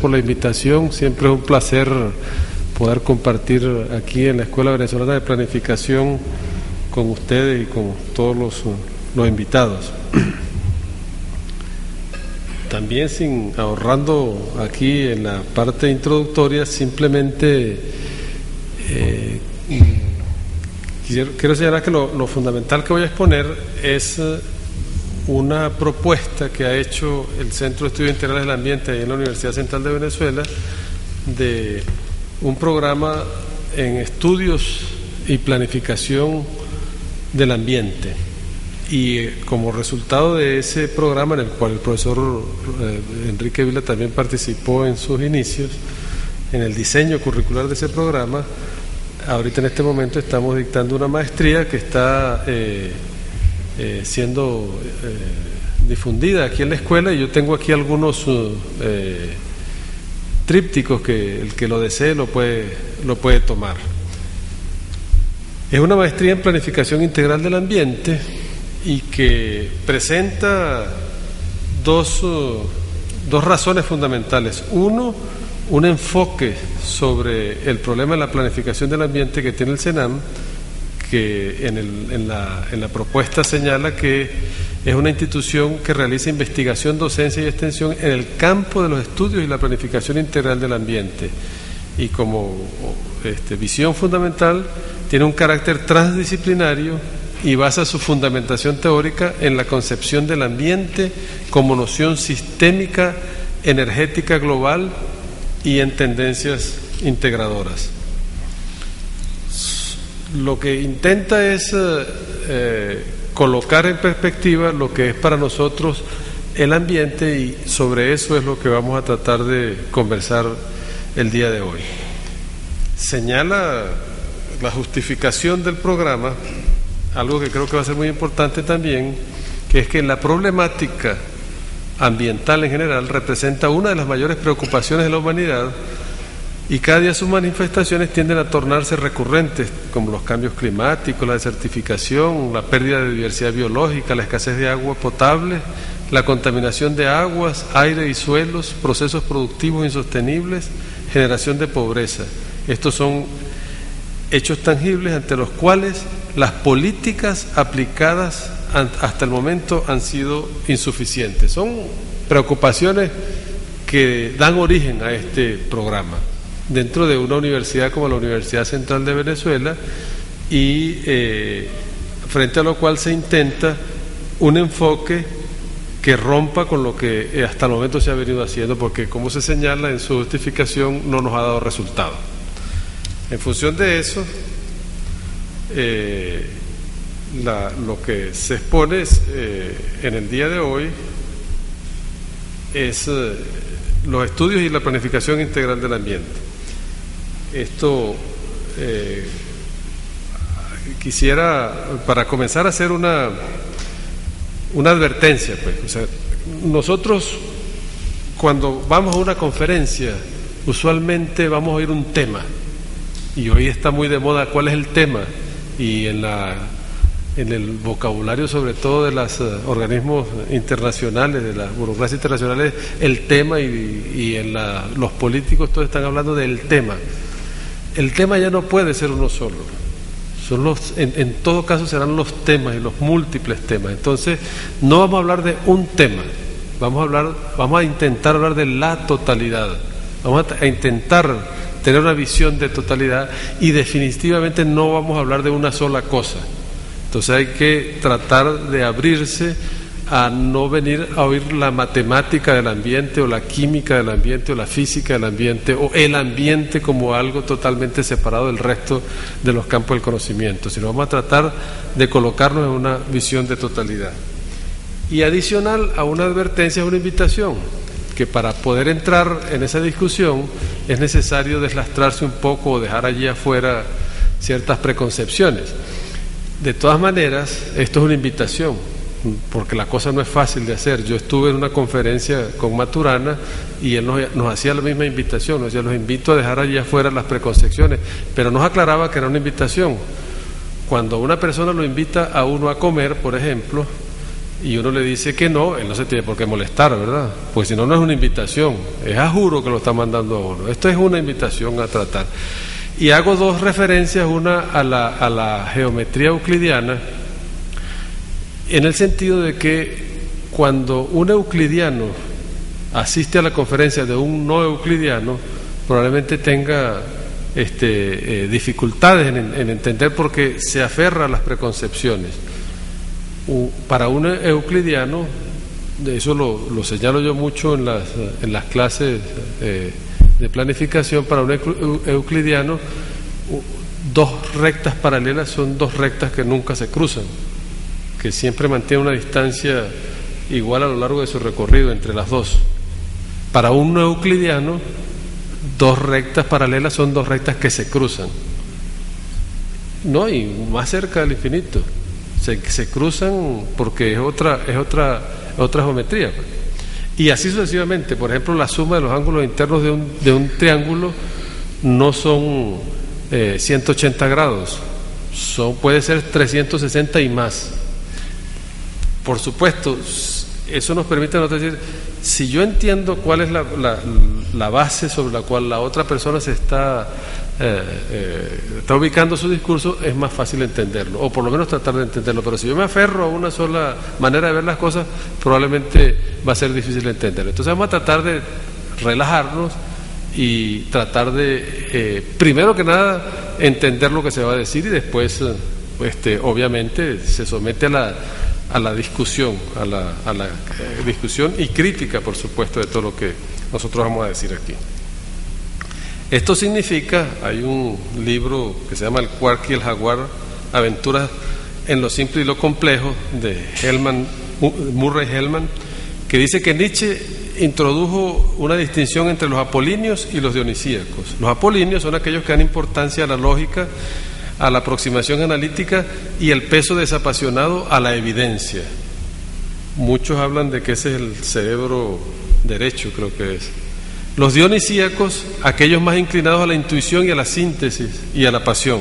por la invitación. Siempre es un placer poder compartir aquí en la Escuela Venezolana de Planificación con ustedes y con todos los invitados. También ahorrando aquí en la parte introductoria, simplemente quiero señalar que lo fundamental que voy a exponer es una propuesta que ha hecho el Centro de Estudios Integrales del Ambiente ahí en la Universidad Central de Venezuela, de un programa en estudios y planificación del ambiente. Y como resultado de ese programa, en el cual el profesor Enrique Vila también participó en sus inicios, en el diseño curricular de ese programa, ahorita en este momento estamos dictando una maestría que está siendo difundida aquí en la escuela, y yo tengo aquí algunos trípticos que el que lo desee lo puede tomar. Es una maestría en planificación integral del ambiente y que presenta dos razones fundamentales. Uno, un enfoque sobre el problema de la planificación del ambiente que tiene el CENAM, que en la propuesta señala que es una institución que realiza investigación, docencia y extensión en el campo de los estudios y la planificación integral del ambiente, y como visión fundamental tiene un carácter transdisciplinario y basa su fundamentación teórica en la concepción del ambiente como noción sistémica, energética global y en tendencias integradoras. Lo que intenta es colocar en perspectiva lo que es para nosotros el ambiente, y sobre eso es lo que vamos a tratar de conversar el día de hoy. Señala la justificación del programa algo que creo que va a ser muy importante también, que es que la problemática ambiental en general representa una de las mayores preocupaciones de la humanidad, y cada día sus manifestaciones tienden a tornarse recurrentes, como los cambios climáticos, la desertificación, la pérdida de diversidad biológica, la escasez de agua potable, la contaminación de aguas, aire y suelos, procesos productivos insostenibles, generación de pobreza. Estos son hechos tangibles ante los cuales las políticas aplicadas hasta el momento han sido insuficientes. Son preocupaciones que dan origen a este programa dentro de una universidad como la Universidad Central de Venezuela, y frente a lo cual se intenta un enfoque que rompa con lo que hasta el momento se ha venido haciendo, porque como se señala en su justificación no nos ha dado resultado. En función de eso, lo que se expone en el día de hoy es los estudios y la planificación integral del ambiente. Esto quisiera, para comenzar, a hacer una advertencia, pues. O sea, nosotros cuando vamos a una conferencia usualmente vamos a oír un tema, y hoy está muy de moda cuál es el tema, y en el vocabulario sobre todo de los organismos internacionales, de las burocracias internacionales, el tema, y los políticos todos están hablando del tema. El tema ya no puede ser uno solo, en todo caso serán los temas y los múltiples temas. Entonces no vamos a hablar de un tema, vamos a intentar hablar de la totalidad, vamos a intentar tener una visión de totalidad, y definitivamente no vamos a hablar de una sola cosa. Entonces hay que tratar de abrirse a no venir a oír la matemática del ambiente, o la química del ambiente, o la física del ambiente, o el ambiente como algo totalmente separado del resto de los campos del conocimiento, sino vamos a tratar de colocarnos en una visión de totalidad. Y adicional a una advertencia, es una invitación, que para poder entrar en esa discusión es necesario deslastrarse un poco o dejar allí afuera ciertas preconcepciones. De todas maneras, esto es una invitación, porque la cosa no es fácil de hacer. Yo estuve en una conferencia con Maturana y él nos hacía la misma invitación, nos decía: los invito a dejar allí afuera las preconcepciones, pero nos aclaraba que era una invitación. Cuando una persona lo invita a uno a comer, por ejemplo, y uno le dice que no, él no se tiene por qué molestar, ¿verdad? Pues si no, no es una invitación, es a juro que lo está mandando a uno. Esto es una invitación a tratar. Y hago dos referencias, una a la geometría euclidiana, en el sentido de que cuando un euclidiano asiste a la conferencia de un no euclidiano, probablemente tenga dificultades en entender, porque se aferra a las preconcepciones. Para un euclidiano, eso lo señalo yo mucho en las clases de planificación, para un euclidiano, dos rectas paralelas son dos rectas que nunca se cruzan, que siempre mantienen una distancia igual a lo largo de su recorrido entre las dos. Para un no euclidiano, dos rectas paralelas son dos rectas que se cruzan, no, y más cerca del infinito. Se cruzan porque es otra geometría. Y así sucesivamente. Por ejemplo, la suma de los ángulos internos de un triángulo no son 180 grados, puede ser 360 y más. Por supuesto, eso nos permite a nosotros decir, si yo entiendo cuál es la base sobre la cual la otra persona se está ubicando su discurso, es más fácil entenderlo, o por lo menos tratar de entenderlo. Pero si yo me aferro a una sola manera de ver las cosas, probablemente va a ser difícil entenderlo. Entonces vamos a tratar de relajarnos y tratar de, primero que nada, entender lo que se va a decir, y después, obviamente, se somete a la discusión, a la discusión y crítica, por supuesto, de todo lo que nosotros vamos a decir aquí. Esto significa, hay un libro que se llama El Quark y el Jaguar, Aventuras en lo simple y lo complejo, de Murray Hellman, que dice que Nietzsche introdujo una distinción entre los apolíneos y los dionisíacos. Los apolíneos son aquellos que dan importancia a la lógica, a la aproximación analítica y el peso desapasionado a la evidencia. Muchos hablan de que ese es el cerebro derecho, creo que es. Los dionisíacos, aquellos más inclinados a la intuición y a la síntesis y a la pasión.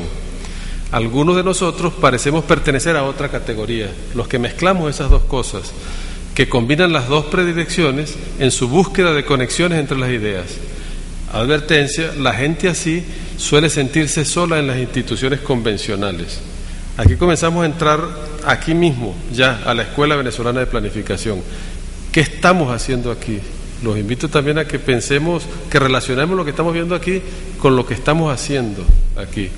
Algunos de nosotros parecemos pertenecer a otra categoría, los que mezclamos esas dos cosas, que combinan las dos predilecciones en su búsqueda de conexiones entre las ideas. Advertencia: la gente así suele sentirse sola en las instituciones convencionales. Aquí comenzamos a entrar, aquí mismo, ya a la Escuela Venezolana de Planificación. ¿Qué estamos haciendo aquí? Los invito también a que pensemos, que relacionemos lo que estamos viendo aquí con lo que estamos haciendo aquí.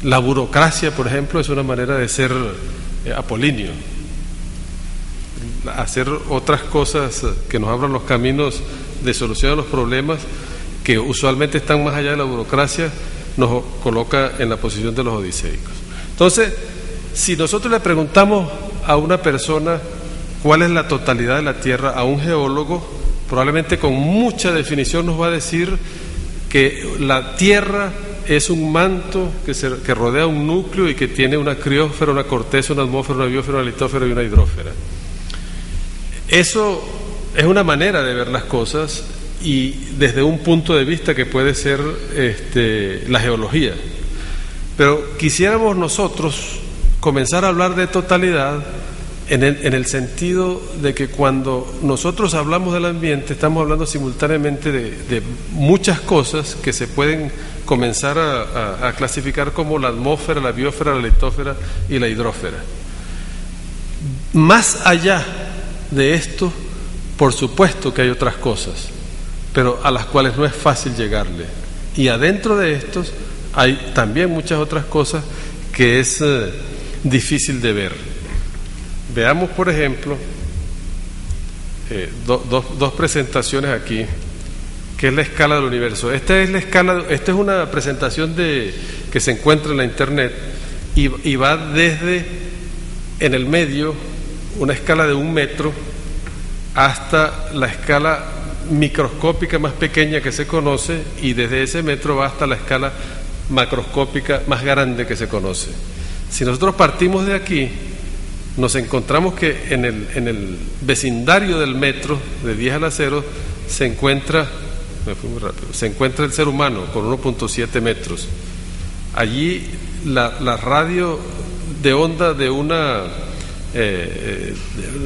La burocracia, por ejemplo, es una manera de ser apolíneo. Hacer otras cosas que nos abran los caminos de solución a los problemas, que usualmente están más allá de la burocracia, nos coloca en la posición de los odiseicos. Entonces, si nosotros le preguntamos a una persona cuál es la totalidad de la Tierra, a un geólogo, probablemente con mucha definición nos va a decir que la Tierra es un manto que rodea un núcleo y que tiene una criósfera, una corteza, una atmósfera, una biosfera, una litósfera y una hidrósfera. Eso es una manera de ver las cosas, y desde un punto de vista que puede ser la geología. Pero quisiéramos nosotros comenzar a hablar de totalidad en el sentido de que cuando nosotros hablamos del ambiente, estamos hablando simultáneamente de muchas cosas que se pueden comenzar a clasificar como la atmósfera, la biosfera, la litósfera y la hidrósfera. Más allá de esto, por supuesto que hay otras cosas, pero a las cuales no es fácil llegarle. Y adentro de estos hay también muchas otras cosas que es difícil de ver. Veamos, por ejemplo, dos presentaciones aquí, que es la escala del universo. Esta es una presentación que se encuentra en la internet, y va desde, en el medio, una escala de 1 metro hasta la escala microscópica más pequeña que se conoce, y desde ese metro va hasta la escala macroscópica más grande que se conoce. Si nosotros partimos de aquí, nos encontramos que en el vecindario del metro, de 10 a la 0, se encuentra el ser humano con 1.7 metros. Allí la radio de onda de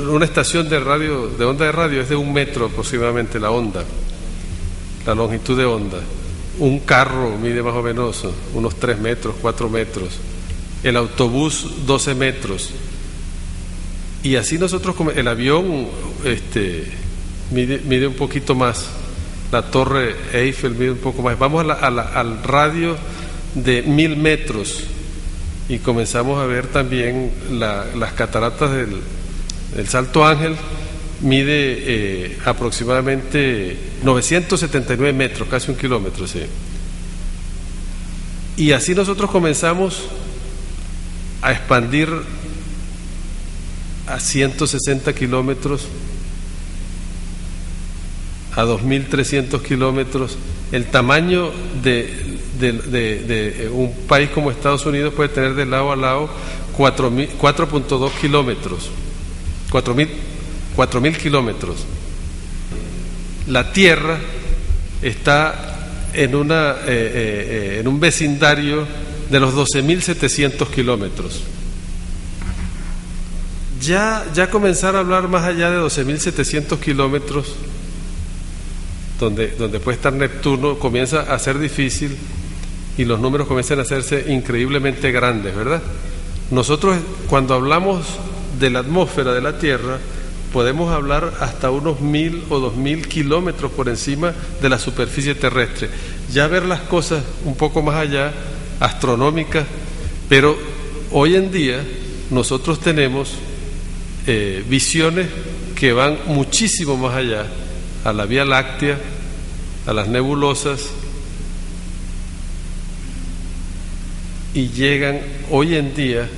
una estación de radio, de onda de radio, es de 1 metro aproximadamente la onda, la longitud de onda. Un carro mide más o menos unos 3 metros, 4 metros. El autobús 12 metros. Y así nosotros, el avión mide un poquito más. La torre Eiffel mide un poco más. Vamos al radio de 1000 metros y comenzamos a ver también las cataratas del Salto Ángel. Mide aproximadamente 979 metros, casi 1 kilómetro, sí. Y así nosotros comenzamos a expandir a 160 kilómetros, a 2.300 kilómetros. El tamaño de un país como Estados Unidos puede tener de lado a lado 4.2 kilómetros, 4.000 kilómetros. La Tierra está en un vecindario de los 12.700 kilómetros. Ya comenzar a hablar más allá de 12.700 kilómetros, donde puede estar Neptuno, comienza a ser difícil y los números comienzan a hacerse increíblemente grandes, ¿verdad? Nosotros, cuando hablamos de la atmósfera de la Tierra, podemos hablar hasta unos 1.000 o 2.000 kilómetros por encima de la superficie terrestre. Ya ver las cosas un poco más allá, astronómicas, pero hoy en día nosotros tenemos visiones que van muchísimo más allá, a la Vía Láctea, a las nebulosas, y llegan hoy en día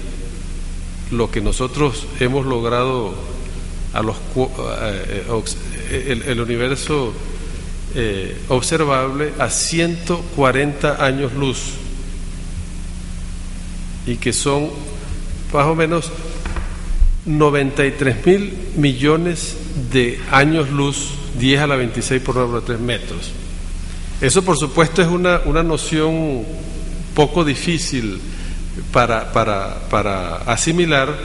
lo que nosotros hemos logrado el universo observable a 140 años luz, y que son más o menos 93.000 millones de años luz, 10 a la 26 por 9,3 metros. Eso, por supuesto, es una noción poco difícil para asimilar,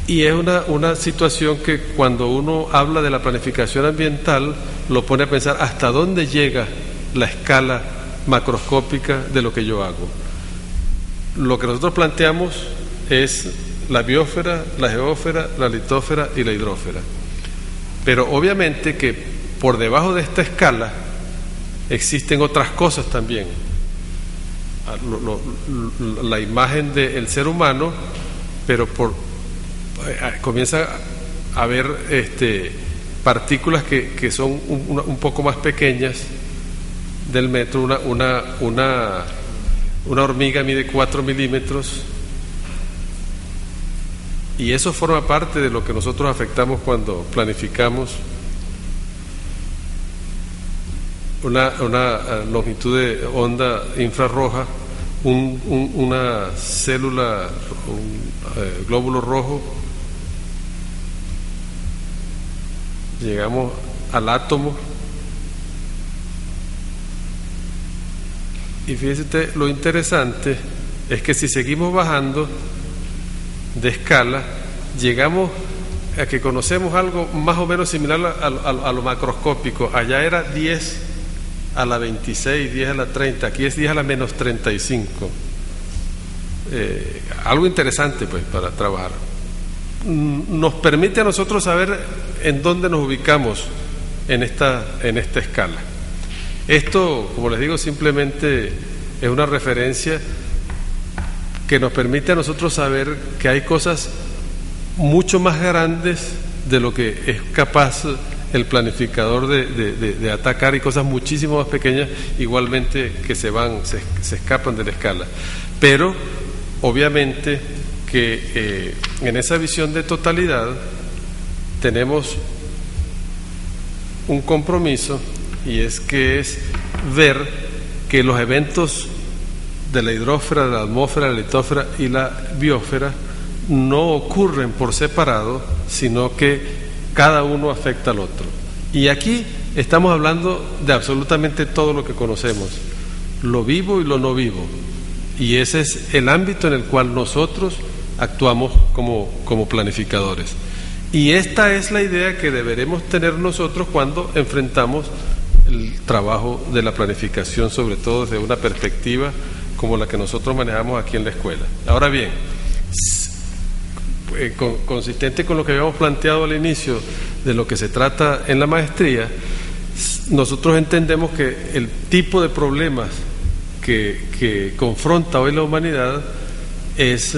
y es una situación que cuando uno habla de la planificación ambiental lo pone a pensar hasta dónde llega la escala macroscópica de lo que yo hago. Lo que nosotros planteamos es la biosfera, la geósfera, la litósfera y la hidrósfera. Pero obviamente que por debajo de esta escala existen otras cosas también. La imagen del ser humano, pero comienza a haber partículas que son un poco más pequeñas del metro. Una hormiga mide 4 milímetros, y eso forma parte de lo que nosotros afectamos cuando planificamos una longitud de onda infrarroja, una célula, un glóbulo rojo. Llegamos al átomo, y fíjese usted, lo interesante es que si seguimos bajando de escala, llegamos a que conocemos algo más o menos similar a lo macroscópico. Allá era 10 a la 26, 10 a la 30, aquí es 10 a la menos 35. Algo interesante, pues, para trabajar. Nos permite a nosotros saber en dónde nos ubicamos en esta escala. Esto, como les digo, simplemente es una referencia que nos permite a nosotros saber que hay cosas mucho más grandes de lo que es capaz el planificador de atacar, y cosas muchísimo más pequeñas igualmente que se escapan de la escala. Pero obviamente que en esa visión de totalidad tenemos un compromiso, y es ver que los eventos de la hidrósfera, de la atmósfera, la litósfera y la biosfera no ocurren por separado, sino que cada uno afecta al otro. Y aquí estamos hablando de absolutamente todo lo que conocemos, lo vivo y lo no vivo, y ese es el ámbito en el cual nosotros actuamos como planificadores. Y esta es la idea que deberemos tener nosotros cuando enfrentamos el trabajo de la planificación, sobre todo desde una perspectiva como la que nosotros manejamos aquí en la escuela. Ahora bien, consistente con lo que habíamos planteado al inicio de lo que se trata en la maestría, nosotros entendemos que el tipo de problemas que confronta hoy la humanidad es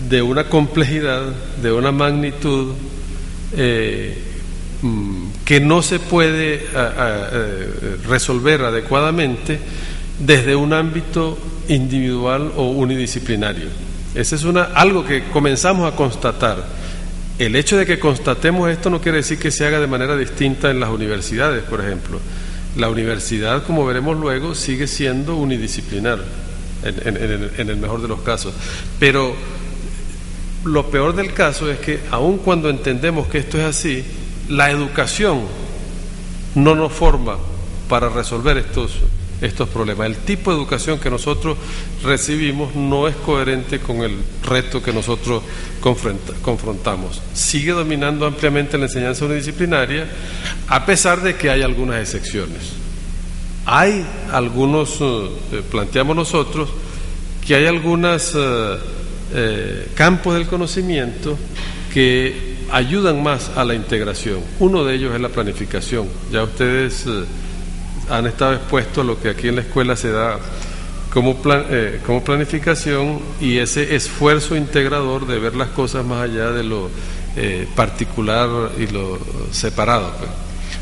de una complejidad, de una magnitud que no se puede resolver adecuadamente desde un ámbito individual o unidisciplinario. Ese es algo que comenzamos a constatar. El hecho de que constatemos esto no quiere decir que se haga de manera distinta en las universidades, por ejemplo. La universidad, como veremos luego, sigue siendo unidisciplinar en el mejor de los casos. Pero lo peor del caso es que, aun cuando entendemos que esto es así, la educación no nos forma para resolver estos problemas. El tipo de educación que nosotros recibimos no es coherente con el reto que nosotros confrontamos. Sigue dominando ampliamente la enseñanza unidisciplinaria, a pesar de que hay algunas excepciones. Hay algunos, planteamos nosotros, que hay algunos campos del conocimiento que ayudan más a la integración. Uno de ellos es la planificación. Ya ustedes han estado expuestos a lo que aquí en la escuela se da como planificación, y ese esfuerzo integrador de ver las cosas más allá de lo particular y lo separado.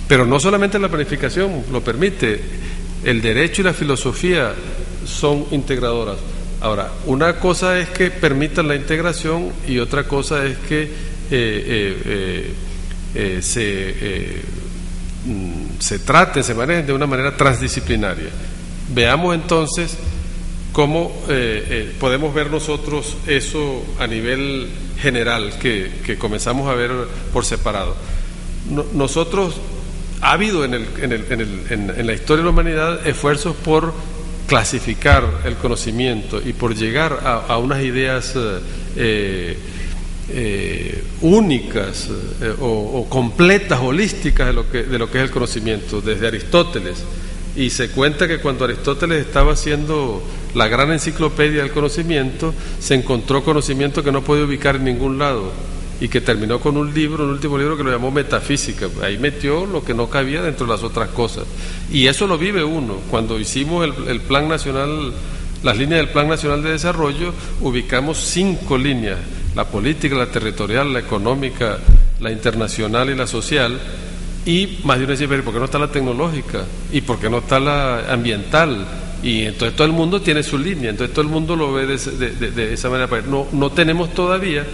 Pero no solamente la planificación lo permite, el derecho y la filosofía son integradoras. Ahora, una cosa es que permitan la integración y otra cosa es que se traten, se manejen de una manera transdisciplinaria. Veamos entonces cómo podemos ver nosotros eso a nivel general, que comenzamos a ver por separado. Nosotros, ha habido en la historia de la humanidad esfuerzos por clasificar el conocimiento y por llegar a unas ideas únicas o completas, holísticas de lo que es el conocimiento, desde Aristóteles. Y se cuenta que cuando Aristóteles estaba haciendo la gran enciclopedia del conocimiento, se encontró conocimiento que no podía ubicar en ningún lado, y que terminó con un último libro que lo llamó Metafísica. Ahí metió lo que no cabía dentro de las otras cosas, y eso lo vive uno. Cuando hicimos el Plan Nacional, las líneas del Plan Nacional de Desarrollo, ubicamos 5 líneas: la política, la territorial, la económica, la internacional y la social. Y más de uno dice, pero ¿por qué no está la tecnológica? ¿Y por qué no está la ambiental? Y entonces todo el mundo tiene su línea, entonces todo el mundo lo ve de esa manera. No tenemos todavía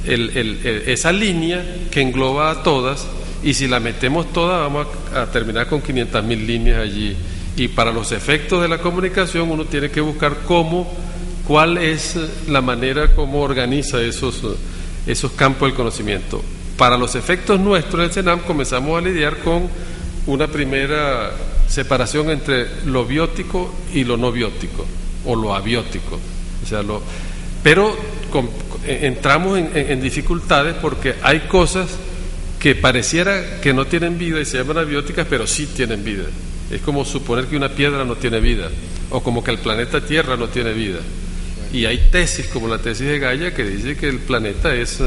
esa línea que engloba a todas, y si la metemos toda vamos a terminar con 500.000 líneas allí. Y para los efectos de la comunicación uno tiene que buscar cuál es la manera como organiza esos campos del conocimiento. Para los efectos nuestros en el CENAM comenzamos a lidiar con una primera separación entre lo biótico y lo no biótico, o lo abiótico. Pero entramos en dificultades, porque hay cosas que pareciera que no tienen vida y se llaman abióticas, pero sí tienen vida. Es como suponer que una piedra no tiene vida, o como que el planeta Tierra no tiene vida. Y hay tesis, como la tesis de Gaia, que dice que el planeta es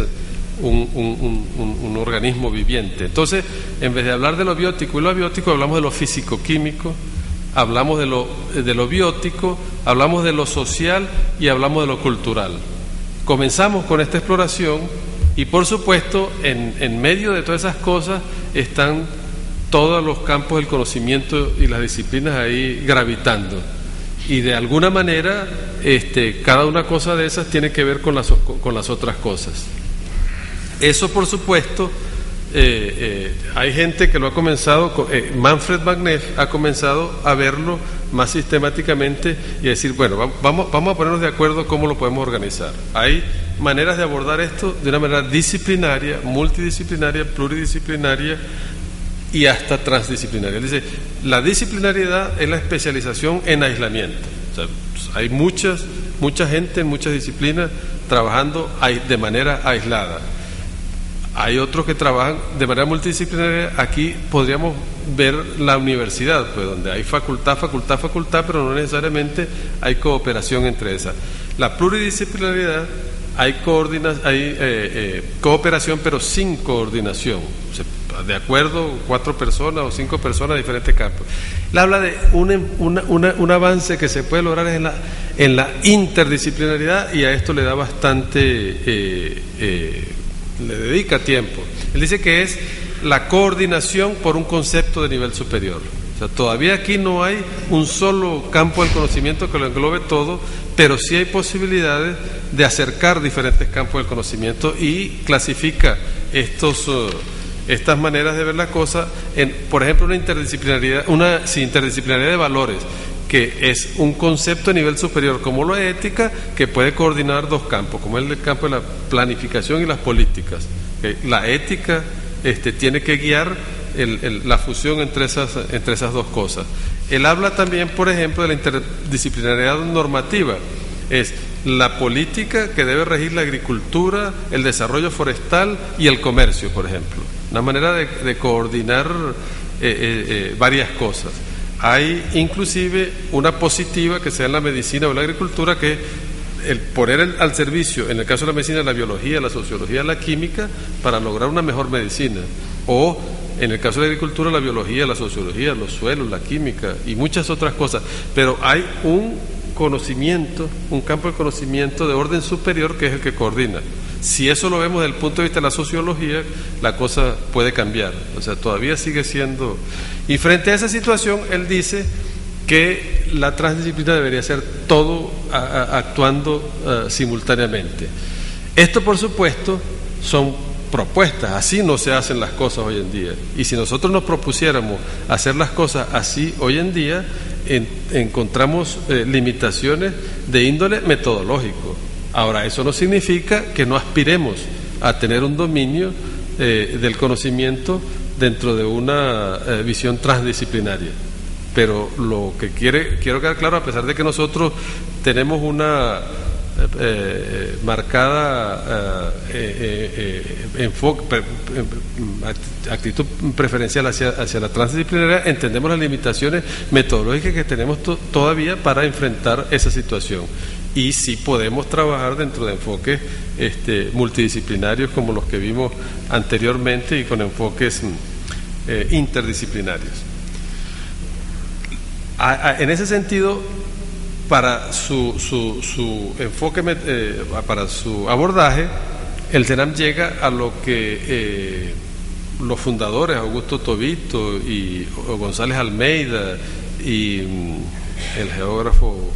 un organismo viviente. Entonces, en vez de hablar de lo biótico y lo abiótico, hablamos de lo físico-químico, hablamos de lo biótico, hablamos de lo social y hablamos de lo cultural. Comenzamos con esta exploración, y por supuesto en medio de todas esas cosas están todos los campos del conocimiento y las disciplinas ahí gravitando, y de alguna manera cada una cosa de esas tiene que ver con las otras cosas. Eso, por supuesto, hay gente que lo ha comenzado, Manfred Magneff ha comenzado a verlo más sistemáticamente y a decir, bueno, vamos a ponernos de acuerdo cómo lo podemos organizar. Hay maneras de abordar esto de una manera disciplinaria, multidisciplinaria, pluridisciplinaria y hasta transdisciplinaria. Dice, la disciplinariedad es la especialización en aislamiento. O sea, hay muchas mucha gente en muchas disciplinas trabajando de manera aislada. Hay otros que trabajan de manera multidisciplinaria. Aquí podríamos ver la universidad, pues donde hay facultad, pero no necesariamente hay cooperación entre esas. La pluridisciplinaridad, hay cooperación, pero sin coordinación. O sea, de acuerdo, 4 personas o 5 personas de diferentes campos. Él habla de un avance que se puede lograr en la interdisciplinaridad, y a esto le da bastante, le dedica tiempo. Él dice que es la coordinación por un concepto de nivel superior. O sea, todavía aquí no hay un solo campo del conocimiento que lo englobe todo, pero sí hay posibilidades de acercar diferentes campos del conocimiento, y clasifica estas maneras de ver la cosa en, por ejemplo, una interdisciplinaridad de valores, que es un concepto a nivel superior como la ética, que puede coordinar 2 campos, como el campo de la planificación y las políticas. La ética tiene que guiar la fusión entre esas 2 cosas. Él habla también, por ejemplo, de la interdisciplinariedad normativa. Es la política que debe regir la agricultura, el desarrollo forestal y el comercio, por ejemplo. Una manera de coordinar varias cosas. Hay inclusive una positiva que sea en la medicina o en la agricultura, que el poner al servicio, en el caso de la medicina, la biología, la sociología, la química, para lograr una mejor medicina. O en el caso de la agricultura, la biología, la sociología, los suelos, la química y muchas otras cosas. Pero hay un campo de conocimiento de orden superior, que es el que coordina. Si eso lo vemos desde el punto de vista de la sociología, la cosa puede cambiar. O sea, todavía sigue siendo... Y frente a esa situación, él dice que la transdisciplina debería ser todo actuando simultáneamente. Esto, por supuesto, son propuestas. Así no se hacen las cosas hoy en día. Y si nosotros nos propusiéramos hacer las cosas así hoy en día, encontramos limitaciones de índole metodológico. Ahora, eso no significa que no aspiremos a tener un dominio del conocimiento dentro de una visión transdisciplinaria. Pero lo que quiero quedar claro, a pesar de que nosotros tenemos una marcada actitud preferencial hacia la transdisciplinaria, entendemos las limitaciones metodológicas que tenemos todavía para enfrentar esa situación, y sí podemos trabajar dentro de enfoques multidisciplinarios como los que vimos anteriormente, y con enfoques interdisciplinarios. En ese sentido, para su enfoque, para su abordaje, el CENAM llega a lo que los fundadores, Augusto Tobito y González Almeida, y el geógrafo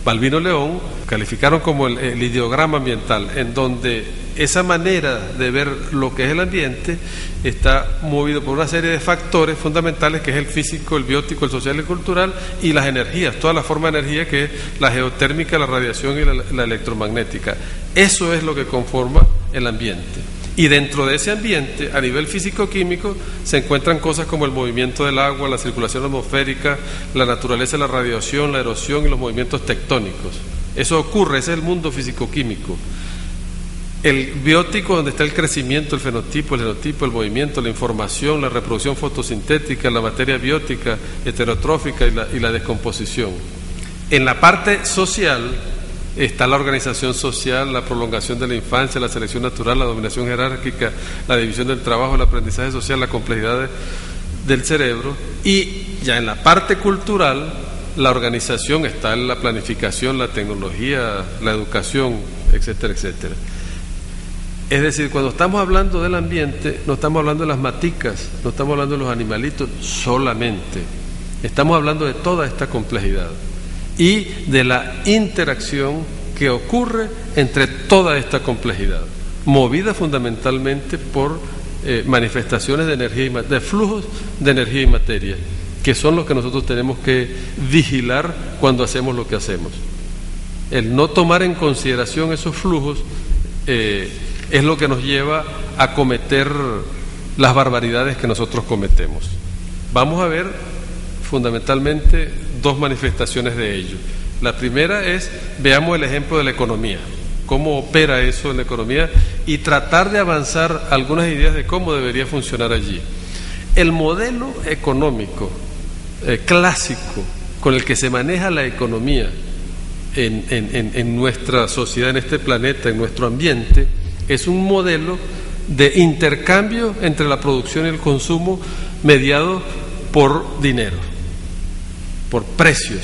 Balbino León, calificaron como el ideograma ambiental, en donde esa manera de ver lo que es el ambiente está movido por una serie de factores fundamentales, que es el físico, el biótico, el social y el cultural, y las energías, toda la forma de energía, que es la geotérmica, la radiación y la electromagnética. Eso es lo que conforma el ambiente. Y dentro de ese ambiente, a nivel físico-químico, se encuentran cosas como el movimiento del agua, la circulación atmosférica, la naturaleza de la radiación, la erosión y los movimientos tectónicos. Eso ocurre, ese es el mundo físico-químico. El biótico, donde está el crecimiento, el fenotipo, el genotipo, el movimiento, la información, la reproducción fotosintética, la materia biótica, heterotrófica y la descomposición. En la parte social está la organización social, la prolongación de la infancia, la selección natural, la dominación jerárquica, la división del trabajo, el aprendizaje social, la complejidad del cerebro. Y ya en la parte cultural, la organización está en la planificación, la tecnología, la educación, etcétera, etcétera. Es decir, cuando estamos hablando del ambiente, no estamos hablando de las maticas, no estamos hablando de los animalitos solamente, estamos hablando de toda esta complejidad y de la interacción que ocurre entre toda esta complejidad, movida fundamentalmente por manifestaciones de energía de flujos de energía y materia, que son los que nosotros tenemos que vigilar cuando hacemos lo que hacemos. El no tomar en consideración esos flujos es lo que nos lleva a cometer las barbaridades que nosotros cometemos. Vamos a ver fundamentalmente 2 manifestaciones de ello. La primera es, veamos el ejemplo de la economía, cómo opera eso en la economía y tratar de avanzar algunas ideas de cómo debería funcionar allí. El modelo económico clásico con el que se maneja la economía en nuestra sociedad, en este planeta, en nuestro ambiente, es un modelo de intercambio entre la producción y el consumo mediado por dinero, por precios.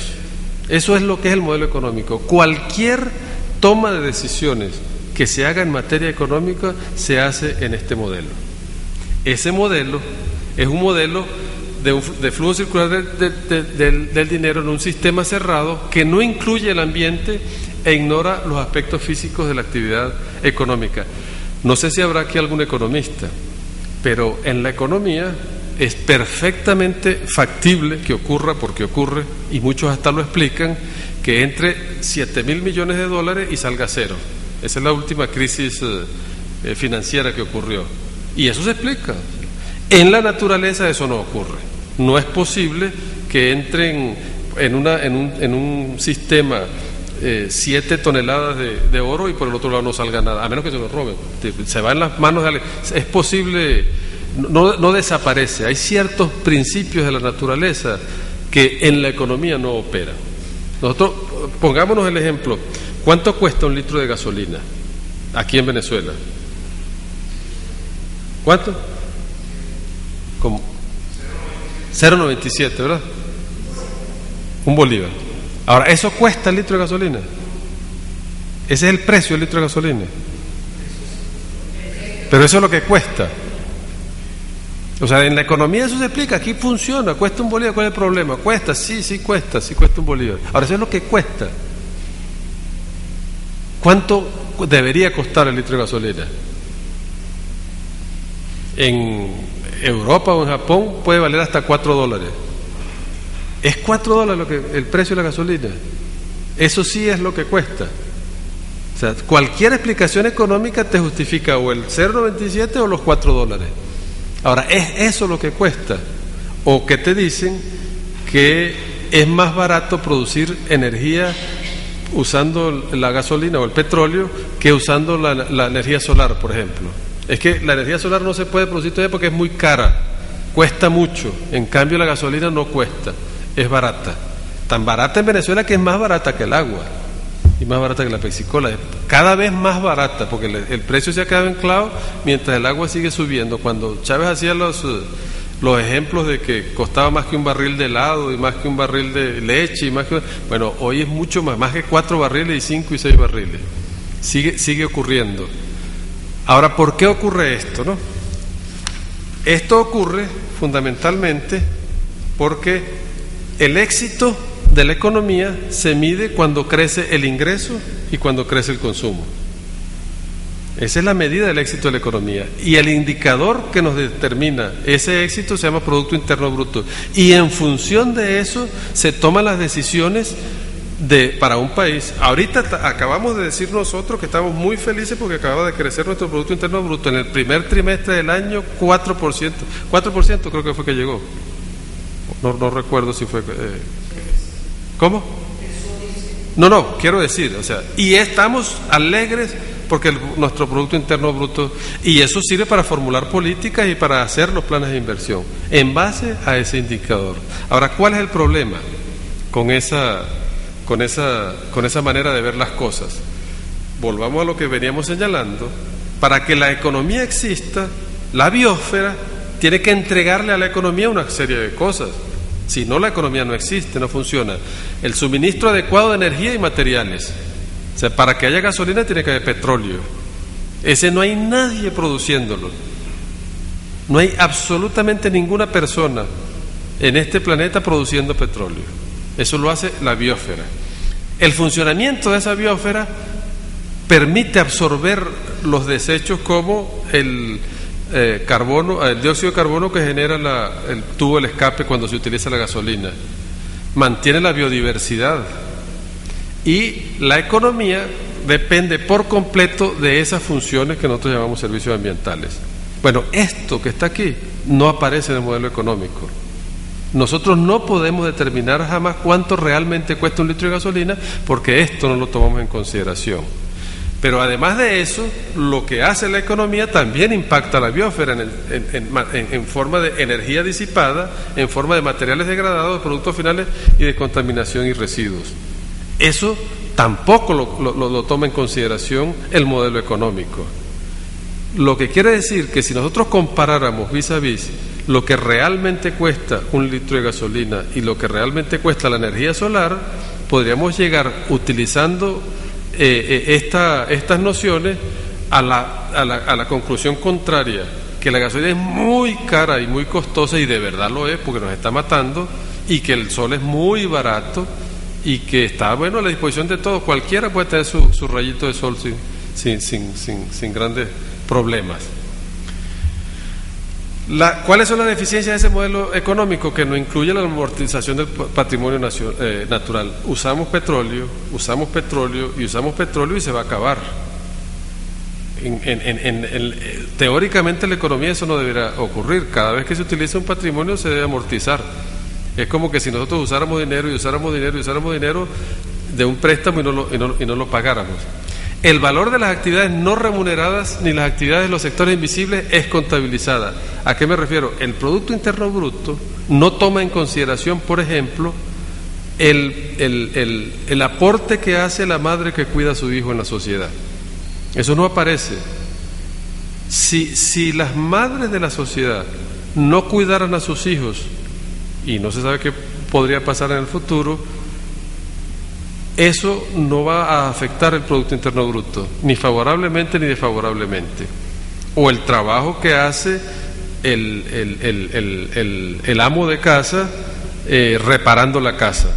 Eso es lo que es el modelo económico. Cualquier toma de decisiones que se haga en materia económica se hace en este modelo. Ese modelo es un modelo de flujo circular del dinero en un sistema cerrado que no incluye el ambiente e ignora los aspectos físicos de la actividad económica. No sé si habrá aquí algún economista, pero en la economía es perfectamente factible que ocurra, porque ocurre, y muchos hasta lo explican, que entre 7.000 millones de dólares y salga cero. Esa es la última crisis financiera que ocurrió. Y eso se explica. En la naturaleza eso no ocurre. No es posible que entren en un sistema 7 toneladas de oro y por el otro lado no salga nada, a menos que se lo roben. Se va en las manos de alguien. Es posible. No desaparece. Hay ciertos principios de la naturaleza que en la economía no operan. Nosotros, pongámonos el ejemplo, ¿cuánto cuesta un litro de gasolina aquí en Venezuela? ¿Cuánto? Como 0,97, ¿verdad? Un bolívar. Ahora, ¿eso cuesta el litro de gasolina? Ese es el precio del litro de gasolina. Pero eso es lo que cuesta. O sea, en la economía eso se explica, aquí funciona, cuesta un bolívar, ¿cuál es el problema? Cuesta, sí cuesta un bolívar. Ahora, eso es lo que cuesta. ¿Cuánto debería costar el litro de gasolina? En Europa o en Japón puede valer hasta $4. ¿Es $4 el precio de la gasolina? Eso sí es lo que cuesta. O sea, cualquier explicación económica te justifica o el 0,97 o los $4. Ahora, ¿es eso lo que cuesta? ¿O que te dicen que es más barato producir energía usando la gasolina o el petróleo que usando la energía solar, por ejemplo? Es que la energía solar no se puede producir todavía porque es muy cara, cuesta mucho. En cambio, la gasolina no cuesta, es barata. Tan barata en Venezuela que es más barata que el agua y más barata que la Pepsi-Cola. Cada vez más barata porque el precio se ha quedado anclado mientras el agua sigue subiendo. Cuando Chávez hacía los ejemplos de que costaba más que un barril de helado y más que un barril de leche y más que, bueno, hoy es mucho más que 4 barriles y 5 y 6 barriles. Sigue ocurriendo. Ahora, ¿por qué ocurre esto, no? Esto ocurre fundamentalmente porque el éxito de la economía se mide cuando crece el ingreso y cuando crece el consumo. Esa es la medida del éxito de la economía. Y el indicador que nos determina ese éxito se llama Producto Interno Bruto. Y en función de eso se toman las decisiones para un país. Ahorita acabamos de decir nosotros que estamos muy felices porque acaba de crecer nuestro Producto Interno Bruto. En el primer trimestre del año, 4%. 4% creo que fue que llegó. No recuerdo si fue... ¿Cómo? No, quiero decir, o sea, y estamos alegres porque nuestro Producto Interno Bruto, y eso sirve para formular políticas y para hacer los planes de inversión en base a ese indicador. Ahora, ¿cuál es el problema con esa manera de ver las cosas? Volvamos a lo que veníamos señalando. Para que la economía exista, la biosfera tiene que entregarle a la economía una serie de cosas. Si no, la economía no existe, no funciona. El suministro adecuado de energía y materiales. O sea, para que haya gasolina tiene que haber petróleo. Ese no hay nadie produciéndolo. No hay absolutamente ninguna persona en este planeta produciendo petróleo. Eso lo hace la biosfera. El funcionamiento de esa biosfera permite absorber los desechos como el dióxido de carbono que genera el tubo del escape cuando se utiliza la gasolina. Mantiene la biodiversidad. Y la economía depende por completo de esas funciones que nosotros llamamos servicios ambientales. Bueno, esto que está aquí no aparece en el modelo económico. Nosotros no podemos determinar jamás cuánto realmente cuesta un litro de gasolina porque esto no lo tomamos en consideración. Pero además de eso, lo que hace la economía también impacta a la biosfera en forma de energía disipada, en forma de materiales degradados, de productos finales y de contaminación y residuos. Eso tampoco lo toma en consideración el modelo económico. Lo que quiere decir que si nosotros comparáramos vis a vis lo que realmente cuesta un litro de gasolina y lo que realmente cuesta la energía solar, podríamos llegar utilizando estas nociones a la conclusión contraria, que la gasolina es muy cara y muy costosa, y de verdad lo es porque nos está matando, y que el sol es muy barato y que está a la disposición de todos. Cualquiera puede tener su rayito de sol sin grandes problemas. ¿Cuáles son las deficiencias de ese modelo económico? Que no incluye la amortización del patrimonio natural. Usamos petróleo y se va a acabar. Teóricamente en la economía eso no debería ocurrir. Cada vez que se utiliza un patrimonio se debe amortizar. Es como que si nosotros usáramos dinero de un préstamo y no lo pagáramos. El valor de las actividades no remuneradas ni las actividades de los sectores invisibles es contabilizada. ¿A qué me refiero? El Producto Interno Bruto no toma en consideración, por ejemplo, el aporte que hace la madre que cuida a su hijo en la sociedad. Eso no aparece. Si las madres de la sociedad no cuidaran a sus hijos, y no se sabe qué podría pasar en el futuro, eso no va a afectar el Producto Interno Bruto, ni favorablemente ni desfavorablemente. O el trabajo que hace el amo de casa reparando la casa,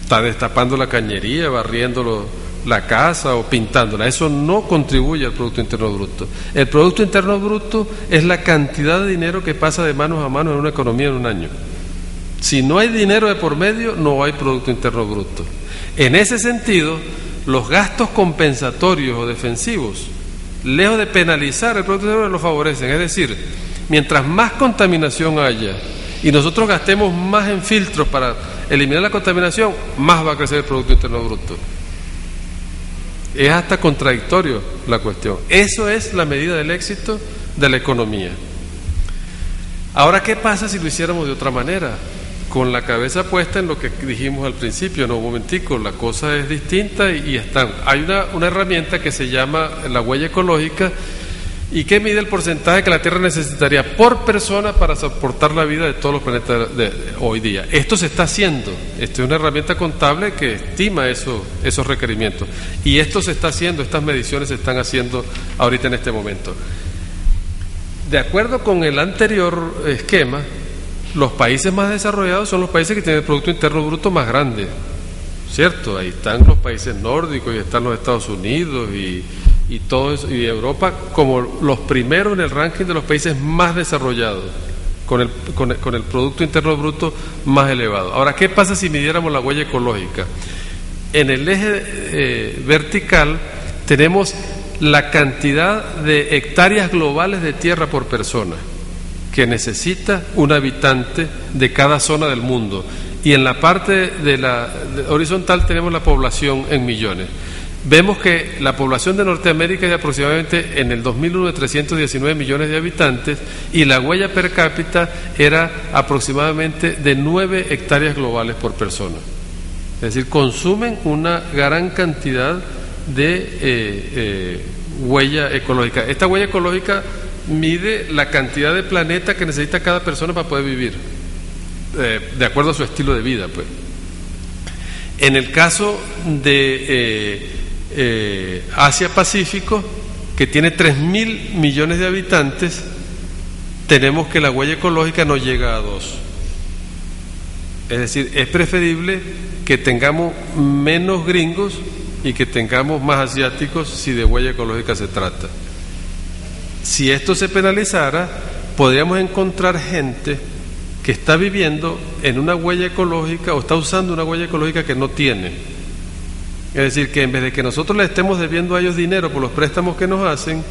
está destapando la cañería, barriendo la casa o pintándola. Eso no contribuye al Producto Interno Bruto. El Producto Interno Bruto es la cantidad de dinero que pasa de manos a manos en una economía en un año. Si no hay dinero de por medio, no hay Producto Interno Bruto. En ese sentido, los gastos compensatorios o defensivos, lejos de penalizar el Producto Interno, lo favorecen. Es decir, mientras más contaminación haya y nosotros gastemos más en filtros para eliminar la contaminación, más va a crecer el Producto Interno Bruto. Es hasta contradictorio la cuestión. Eso es la medida del éxito de la economía. Ahora, ¿qué pasa si lo hiciéramos de otra manera? Con la cabeza puesta en lo que dijimos al principio, no, un momentico, la cosa es distinta y están. Hay una herramienta que se llama la huella ecológica y que mide el porcentaje que la Tierra necesitaría por persona para soportar la vida de todos los planetas de hoy día. Esto se está haciendo, esto es una herramienta contable que estima esos requerimientos, y esto se está haciendo, estas mediciones se están haciendo ahorita en este momento. De acuerdo con el anterior esquema, los países más desarrollados son los países que tienen el Producto Interno Bruto más grande, ¿cierto? Ahí están los países nórdicos y están los Estados Unidos y todo eso, y Europa como los primeros en el ranking de los países más desarrollados, con el Producto Interno Bruto más elevado. Ahora, ¿qué pasa si midiéramos la huella ecológica? En el eje vertical tenemos la cantidad de hectáreas globales de tierra por persona que necesita un habitante de cada zona del mundo, y en la parte de horizontal tenemos la población en millones. Vemos que la población de Norteamérica es de aproximadamente en el 2001 de 319 millones de habitantes, y la huella per cápita era aproximadamente de 9 hectáreas globales por persona. Es decir, consumen una gran cantidad de huella ecológica. Esta huella ecológica mide la cantidad de planeta que necesita cada persona para poder vivir, de acuerdo a su estilo de vida, pues. En el caso de Asia-Pacífico, que tiene 3.000 millones de habitantes, tenemos que la huella ecológica no llega a 2. Es decir, es preferible que tengamos menos gringos y que tengamos más asiáticos si de huella ecológica se trata. Si esto se penalizara, podríamos encontrar gente que está viviendo en una huella ecológica o está usando una huella ecológica que no tiene. Es decir, que en vez de que nosotros le estemos debiendo a ellos dinero por los préstamos que nos hacen,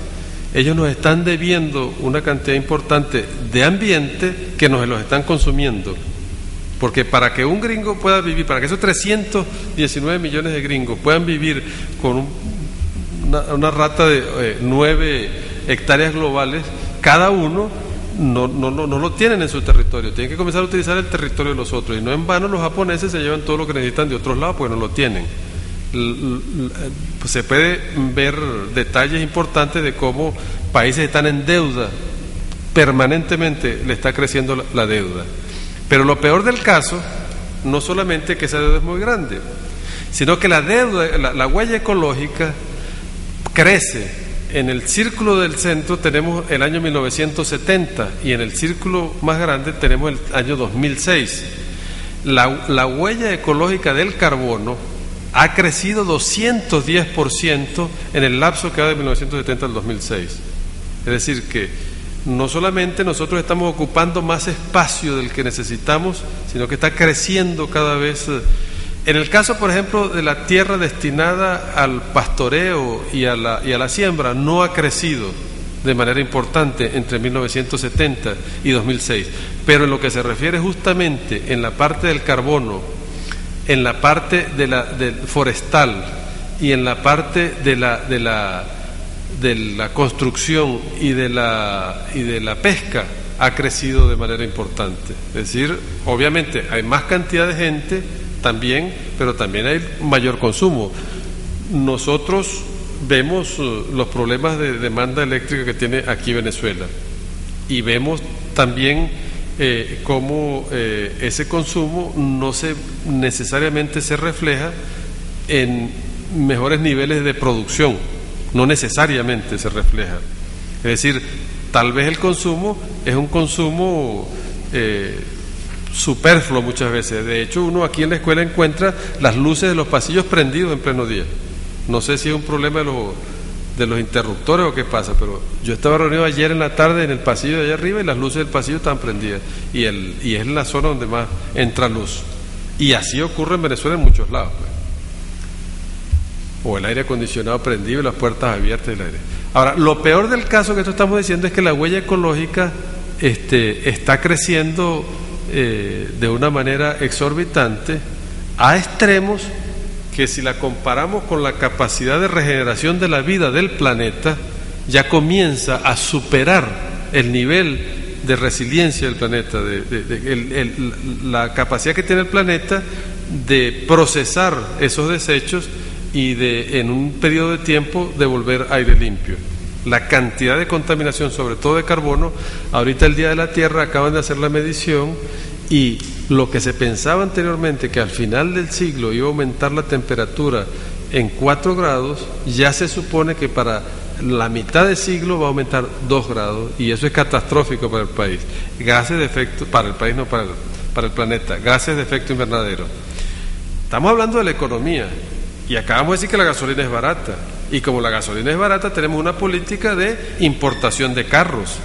ellos nos están debiendo una cantidad importante de ambiente que nos los están consumiendo. Porque para que un gringo pueda vivir, para que esos 319 millones de gringos puedan vivir con una rata de 9 hectáreas globales, cada uno no lo tienen en su territorio, tienen que comenzar a utilizar el territorio de los otros, y no en vano los japoneses se llevan todo lo que necesitan de otros lados porque no lo tienen. Pues se puede ver detalles importantes de cómo países están en deuda, permanentemente le está creciendo la deuda. Pero lo peor del caso, no solamente que esa deuda es muy grande, sino que la deuda, la huella ecológica crece. En el círculo del centro tenemos el año 1970 y en el círculo más grande tenemos el año 2006. La huella ecológica del carbono ha crecido 210% en el lapso que va de 1970 al 2006. Es decir, que no solamente nosotros estamos ocupando más espacio del que necesitamos, sino que está creciendo cada vez. En el caso, por ejemplo, de la tierra destinada al pastoreo y a la siembra, no ha crecido de manera importante entre 1970 y 2006. Pero en lo que se refiere justamente en la parte del carbono, en la parte del forestal y en la parte de la construcción y de la pesca, ha crecido de manera importante. Es decir, obviamente hay más cantidad de gente también, pero también hay mayor consumo. Nosotros vemos los problemas de demanda eléctrica que tiene aquí Venezuela y vemos también cómo ese consumo no necesariamente se refleja en mejores niveles de producción, no necesariamente se refleja. Es decir, tal vez el consumo es un consumo superfluo muchas veces. De hecho, uno aquí en la escuela encuentra las luces de los pasillos prendidos en pleno día. No sé si es un problema de los interruptores o qué pasa, pero yo estaba reunido ayer en la tarde en el pasillo de allá arriba y las luces del pasillo estaban prendidas y es la zona donde más entra luz. Y así ocurre en Venezuela en muchos lados, pues. O el aire acondicionado prendido y las puertas abiertas del aire. Ahora, lo peor del caso que esto estamos diciendo es que la huella ecológica está creciendo de una manera exorbitante, a extremos que si la comparamos con la capacidad de regeneración de la vida del planeta, ya comienza a superar el nivel de resiliencia del planeta, la capacidad que tiene el planeta de procesar esos desechos y en un periodo de tiempo devolver aire limpio. La cantidad de contaminación, sobre todo de carbono, ahorita el Día de la Tierra acaban de hacer la medición y lo que se pensaba anteriormente que al final del siglo iba a aumentar la temperatura en 4 grados, ya se supone que para la mitad del siglo va a aumentar 2 grados y eso es catastrófico para el país. Gases de efecto, para el país no para el planeta, gases de efecto invernadero. Estamos hablando de la economía y acabamos de decir que la gasolina es barata. Y como la gasolina es barata, tenemos una política de importación de carros.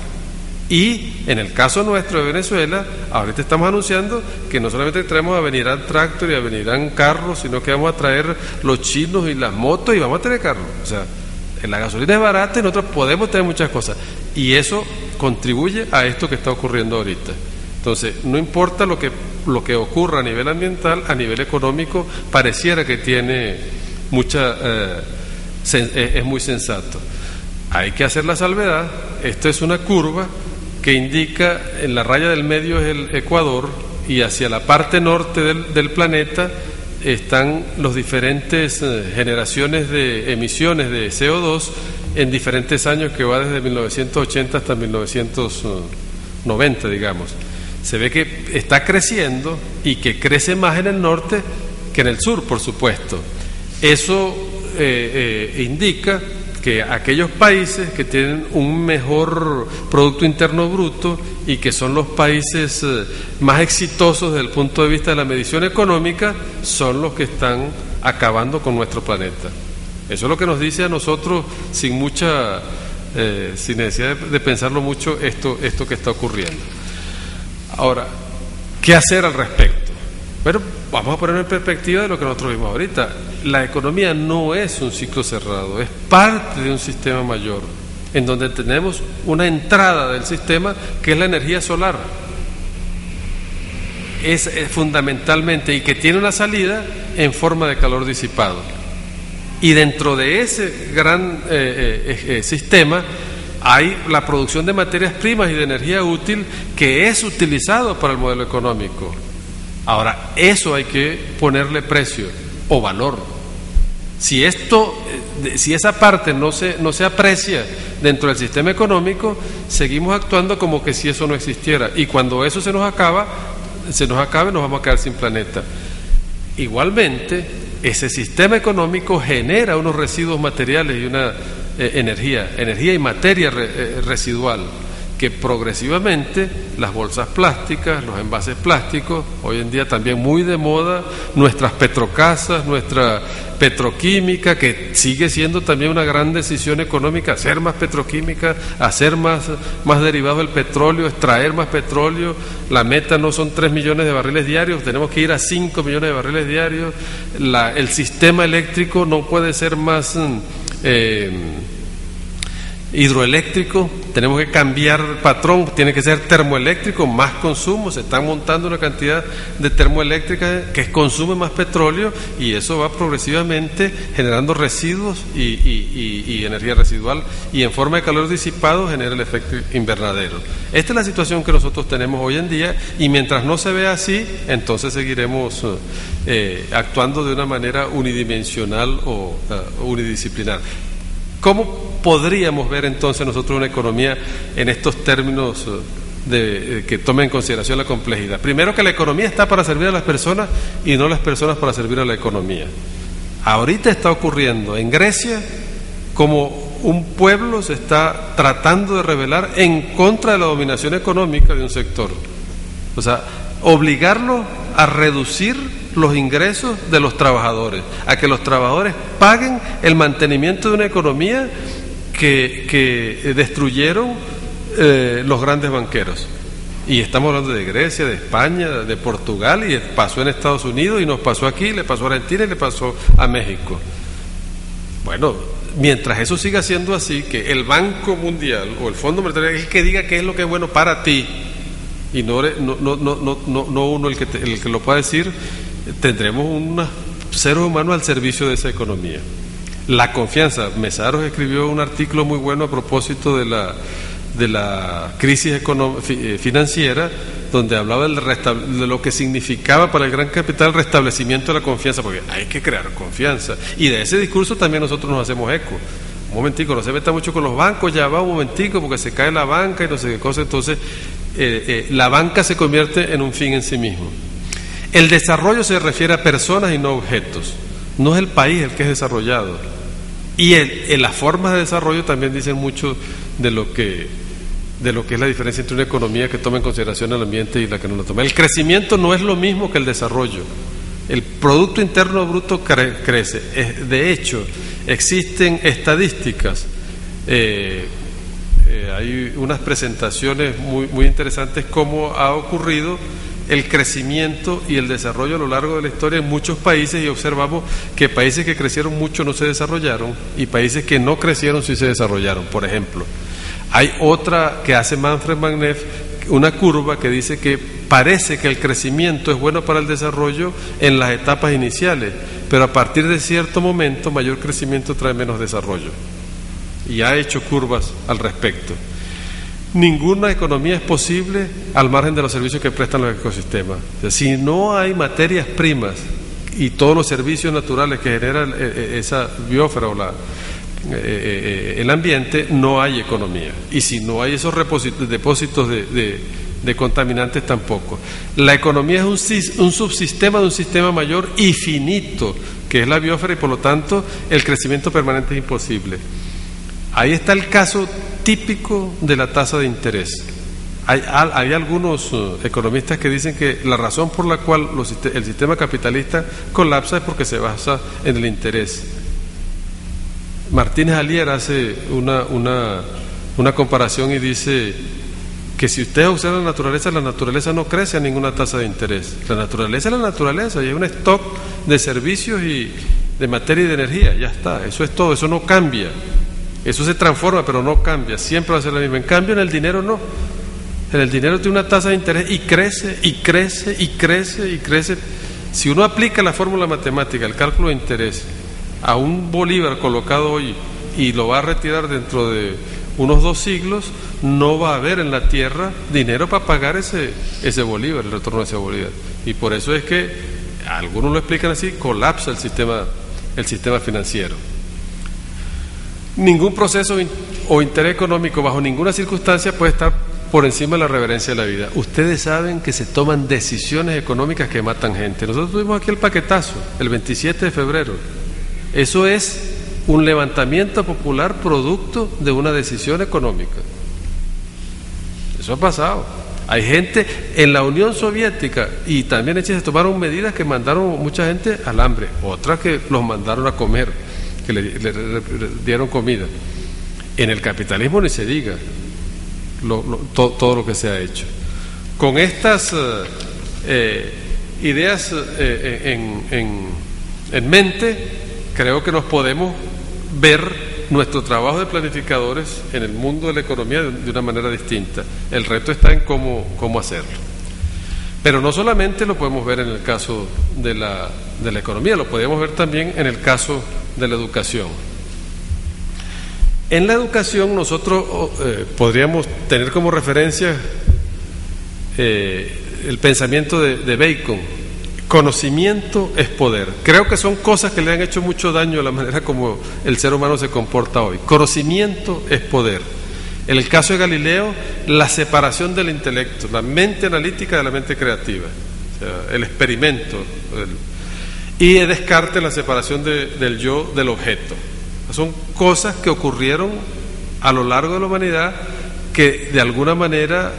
Y en el caso nuestro de Venezuela, ahorita estamos anunciando que no solamente traemos a venirán tractor y a venirán carros, sino que vamos a traer los chinos y las motos y vamos a tener carros. O sea, la gasolina es barata y nosotros podemos tener muchas cosas. Y eso contribuye a esto que está ocurriendo ahorita. Entonces, no importa lo que ocurra a nivel ambiental, a nivel económico, pareciera que tiene es muy sensato. Hay que hacer la salvedad. Esta es una curva que indica, en la raya del medio es el Ecuador y hacia la parte norte del planeta están las diferentes generaciones de emisiones de CO2 en diferentes años, que va desde 1980 hasta 1990, digamos. Se ve que está creciendo y que crece más en el norte que en el sur, por supuesto. Eso indica que aquellos países que tienen un mejor Producto Interno Bruto y que son los países más exitosos desde el punto de vista de la medición económica son los que están acabando con nuestro planeta. Eso es lo que nos dice a nosotros sin necesidad de pensarlo mucho esto que está ocurriendo. Ahora, ¿qué hacer al respecto? Bueno, vamos a poner en perspectiva de lo que nosotros vimos ahorita. La economía no es un ciclo cerrado, es parte de un sistema mayor, en donde tenemos una entrada del sistema que es la energía solar. es fundamentalmente, y que tiene una salida en forma de calor disipado. Y dentro de ese gran sistema hay la producción de materias primas y de energía útil que es utilizado para el modelo económico. Ahora, eso hay que ponerle precio o valor. Si esa parte no se aprecia dentro del sistema económico, seguimos actuando como que si eso no existiera. Y cuando eso se nos acabe, nos vamos a quedar sin planeta. Igualmente, ese sistema económico genera unos residuos materiales y una energía y materia residual, que progresivamente las bolsas plásticas, los envases plásticos, hoy en día también muy de moda, nuestras petrocasas, nuestra petroquímica, que sigue siendo también una gran decisión económica, hacer más petroquímica, hacer más derivados del petróleo, extraer más petróleo. La meta no son 3 millones de barriles diarios, tenemos que ir a 5 millones de barriles diarios. El sistema eléctrico no puede ser más hidroeléctrico, tenemos que cambiar patrón, tiene que ser termoeléctrico, más consumo. Se están montando una cantidad de termoeléctricas que consumen más petróleo, y eso va progresivamente generando residuos y energía residual, y en forma de calor disipado genera el efecto invernadero. Esta es la situación que nosotros tenemos hoy en día, y mientras no se vea así, entonces seguiremos actuando de una manera unidimensional o unidisciplinar. ¿Cómo podríamos ver entonces nosotros una economía en estos términos que tomen en consideración la complejidad? Primero, que la economía está para servir a las personas y no las personas para servir a la economía. Ahorita está ocurriendo en Grecia como un pueblo se está tratando de rebelar en contra de la dominación económica de un sector. O sea, obligarlo a reducir los ingresos de los trabajadores, a que los trabajadores paguen el mantenimiento de una economía que destruyeron los grandes banqueros. Y estamos hablando de Grecia, de España, de Portugal, y pasó en Estados Unidos, y nos pasó aquí, le pasó a Argentina y le pasó a México. Bueno, mientras eso siga siendo así, que el Banco Mundial o el Fondo Monetario es el que diga qué es lo que es bueno para ti, y no uno el que lo pueda decir, tendremos unos seres humanos al servicio de esa economía. La confianza. Mesaros escribió un artículo muy bueno a propósito de la crisis financiera, donde hablaba de lo que significaba para el gran capital el restablecimiento de la confianza, porque hay que crear confianza, y de ese discurso también nosotros nos hacemos eco. Un momentico, no se meta mucho con los bancos, ya va un momentico, porque se cae la banca y no sé qué cosa. Entonces la banca se convierte en un fin en sí mismo. El desarrollo se refiere a personas y no a objetos. No es el país el que es desarrollado. Y las formas de desarrollo también dicen mucho de lo que es la diferencia entre una economía que toma en consideración el ambiente y la que no lo toma. El crecimiento no es lo mismo que el desarrollo. El Producto Interno Bruto crece. De hecho, existen estadísticas. Hay unas presentaciones muy interesantes cómo ha ocurrido el crecimiento y el desarrollo a lo largo de la historia en muchos países, y observamos que países que crecieron mucho no se desarrollaron, y países que no crecieron sí se desarrollaron. Por ejemplo, hay otra que hace Manfred Mangef, una curva que dice que parece que el crecimiento es bueno para el desarrollo en las etapas iniciales, pero a partir de cierto momento mayor crecimiento trae menos desarrollo, y ha hecho curvas al respecto. Ninguna economía es posible al margen de los servicios que prestan los ecosistemas. O sea, si no hay materias primas y todos los servicios naturales que genera esa biosfera o el ambiente, no hay economía. Y si no hay esos depósitos de contaminantes, tampoco. La economía es un subsistema de un sistema mayor y finito, que es la biosfera, y por lo tanto el crecimiento permanente es imposible. Ahí está el caso típico de la tasa de interés. Hay algunos economistas que dicen que la razón por la cual el sistema capitalista colapsa es porque se basa en el interés. Martínez Alier hace una comparación y dice que si ustedes observan la naturaleza no crece a ninguna tasa de interés. La naturaleza es la naturaleza, y hay un stock de servicios y de materia y de energía, ya está, eso es todo, eso no cambia. Eso se transforma, pero no cambia, siempre va a ser la misma. En cambio, en el dinero no. El dinero tiene una tasa de interés y crece, y crece, y crece, y crece. Si uno aplica la fórmula matemática, el cálculo de interés, a un bolívar colocado hoy y lo va a retirar dentro de unos 2 siglos, no va a haber en la tierra dinero para pagar ese bolívar, el retorno de ese bolívar. Y por eso es que, algunos lo explican así, colapsa el sistema financiero. Ningún proceso o interés económico bajo ninguna circunstancia puede estar por encima de la reverencia de la vida. Ustedes saben que se toman decisiones económicas que matan gente. Nosotros tuvimos aquí el paquetazo, el 27 de febrero. Eso es un levantamiento popular producto de una decisión económica. Eso ha pasado. Hay gente en la Unión Soviética y también se tomaron medidas que mandaron mucha gente al hambre, otras que los mandaron a comer, que le dieron comida. En el capitalismo ni se diga todo lo que se ha hecho. Con estas ideas en mente, creo que nos podemos ver nuestro trabajo de planificadores en el mundo de la economía de una manera distinta. El reto está en cómo hacerlo. Pero no solamente lo podemos ver en el caso de la economía, lo podemos ver también en el caso de la educación. En la educación nosotros podríamos tener como referencia el pensamiento de Bacon: conocimiento es poder. Creo que son cosas que le han hecho mucho daño a la manera como el ser humano se comporta hoy. Conocimiento es poder. En el caso de Galileo, la separación del intelecto, la mente analítica de la mente creativa, o sea, el experimento. Y de Descartes, la separación del yo del objeto. Son cosas que ocurrieron a lo largo de la humanidad que de alguna manera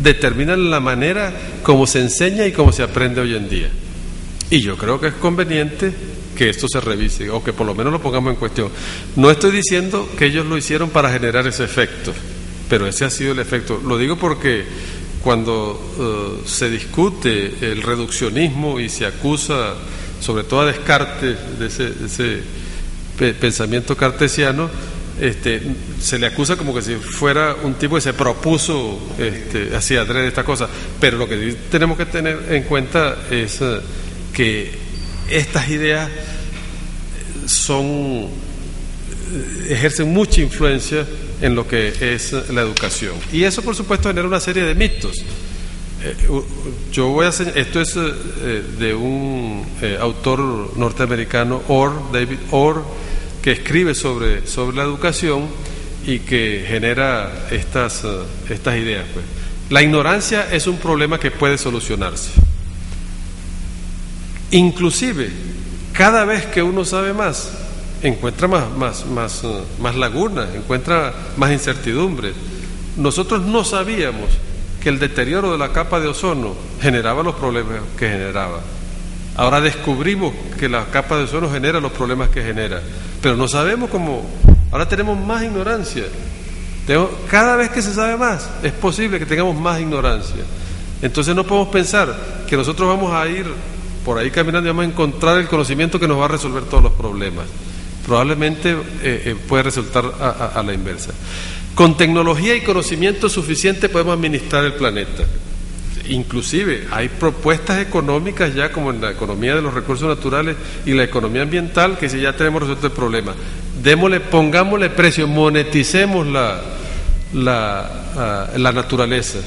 determinan la manera como se enseña y cómo se aprende hoy en día. Y yo creo que es conveniente que esto se revise, o que por lo menos lo pongamos en cuestión. No estoy diciendo que ellos lo hicieron para generar ese efecto, pero ese ha sido el efecto. Lo digo porque cuando se discute el reduccionismo y se acusa sobre todo a Descartes de ese pensamiento cartesiano, se le acusa como que si fuera un tipo que se propuso hacia adrede esta cosa, pero lo que tenemos que tener en cuenta es que estas ideas ejercen mucha influencia en lo que es la educación, y eso por supuesto genera una serie de mitos. Yo voy a esto es de un autor norteamericano, David Orr, que escribe sobre la educación y que genera estas ideas. Pues. La ignorancia es un problema que puede solucionarse. Inclusive, cada vez que uno sabe más, encuentra más lagunas, encuentra más incertidumbre. Nosotros no sabíamos que el deterioro de la capa de ozono generaba los problemas que generaba. Ahora descubrimos que la capa de ozono genera los problemas que genera, pero no sabemos cómo. Ahora tenemos más ignorancia. Cada vez que se sabe más, es posible que tengamos más ignorancia. Entonces no podemos pensar que nosotros vamos a ir por ahí caminando y vamos a encontrar el conocimiento que nos va a resolver todos los problemas. Probablemente puede resultar a la inversa. Con tecnología y conocimiento suficiente podemos administrar el planeta. Inclusive hay propuestas económicas ya, como en la economía de los recursos naturales y la economía ambiental, que si ya tenemos resuelto el problema, pongámosle precio, moneticemos la naturaleza.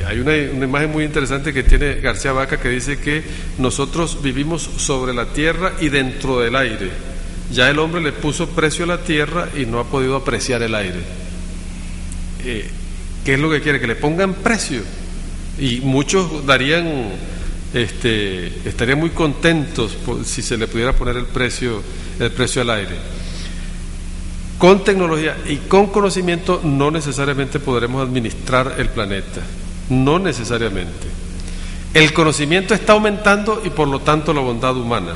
Hay una imagen muy interesante que tiene García Vaca, que dice que nosotros vivimos sobre la tierra y dentro del aire. Ya el hombre le puso precio a la tierra y no ha podido apreciar el aire. ¿Qué es lo que quiere? Que le pongan precio. Y muchos estarían muy contentos si se le pudiera poner el precio al aire. Con tecnología y con conocimiento no necesariamente podremos administrar el planeta, no necesariamente. El conocimiento está aumentando y por lo tanto la bondad humana.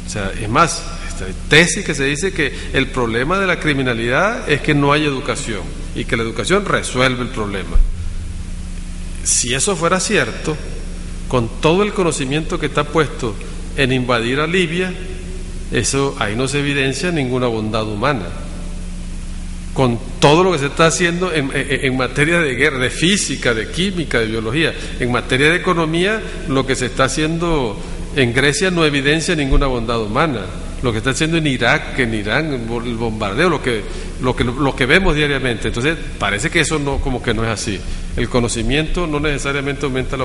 O sea, es más, esta tesis que se dice que el problema de la criminalidad es que no hay educación y que la educación resuelve el problema. Si eso fuera cierto, con todo el conocimiento que está puesto en invadir a Libia, ahí no se evidencia ninguna bondad humana. con todo lo que se está haciendo en materia de guerra, de física, de química, de biología. En materia de economía, lo que se está haciendo en Grecia no evidencia ninguna bondad humana. Lo que está haciendo en Irak, en Irán, el bombardeo, lo que vemos diariamente. Entonces, parece que eso no, como que no es así. El conocimiento no necesariamente aumenta la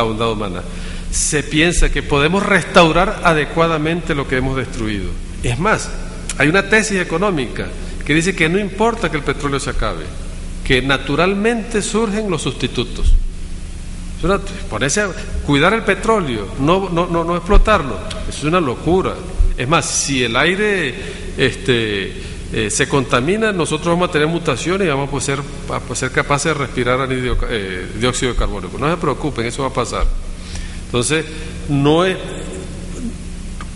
bondad humana. Se piensa que podemos restaurar adecuadamente lo que hemos destruido. Es más, hay una tesis económica que dice que no importa que el petróleo se acabe, que naturalmente surgen los sustitutos. Ponerse a cuidar el petróleo, no explotarlo, eso es una locura. Es más, si el aire se contamina, nosotros vamos a tener mutaciones y vamos a ser capaces de respirar dióxido de carbono. No se preocupen, eso va a pasar. Entonces,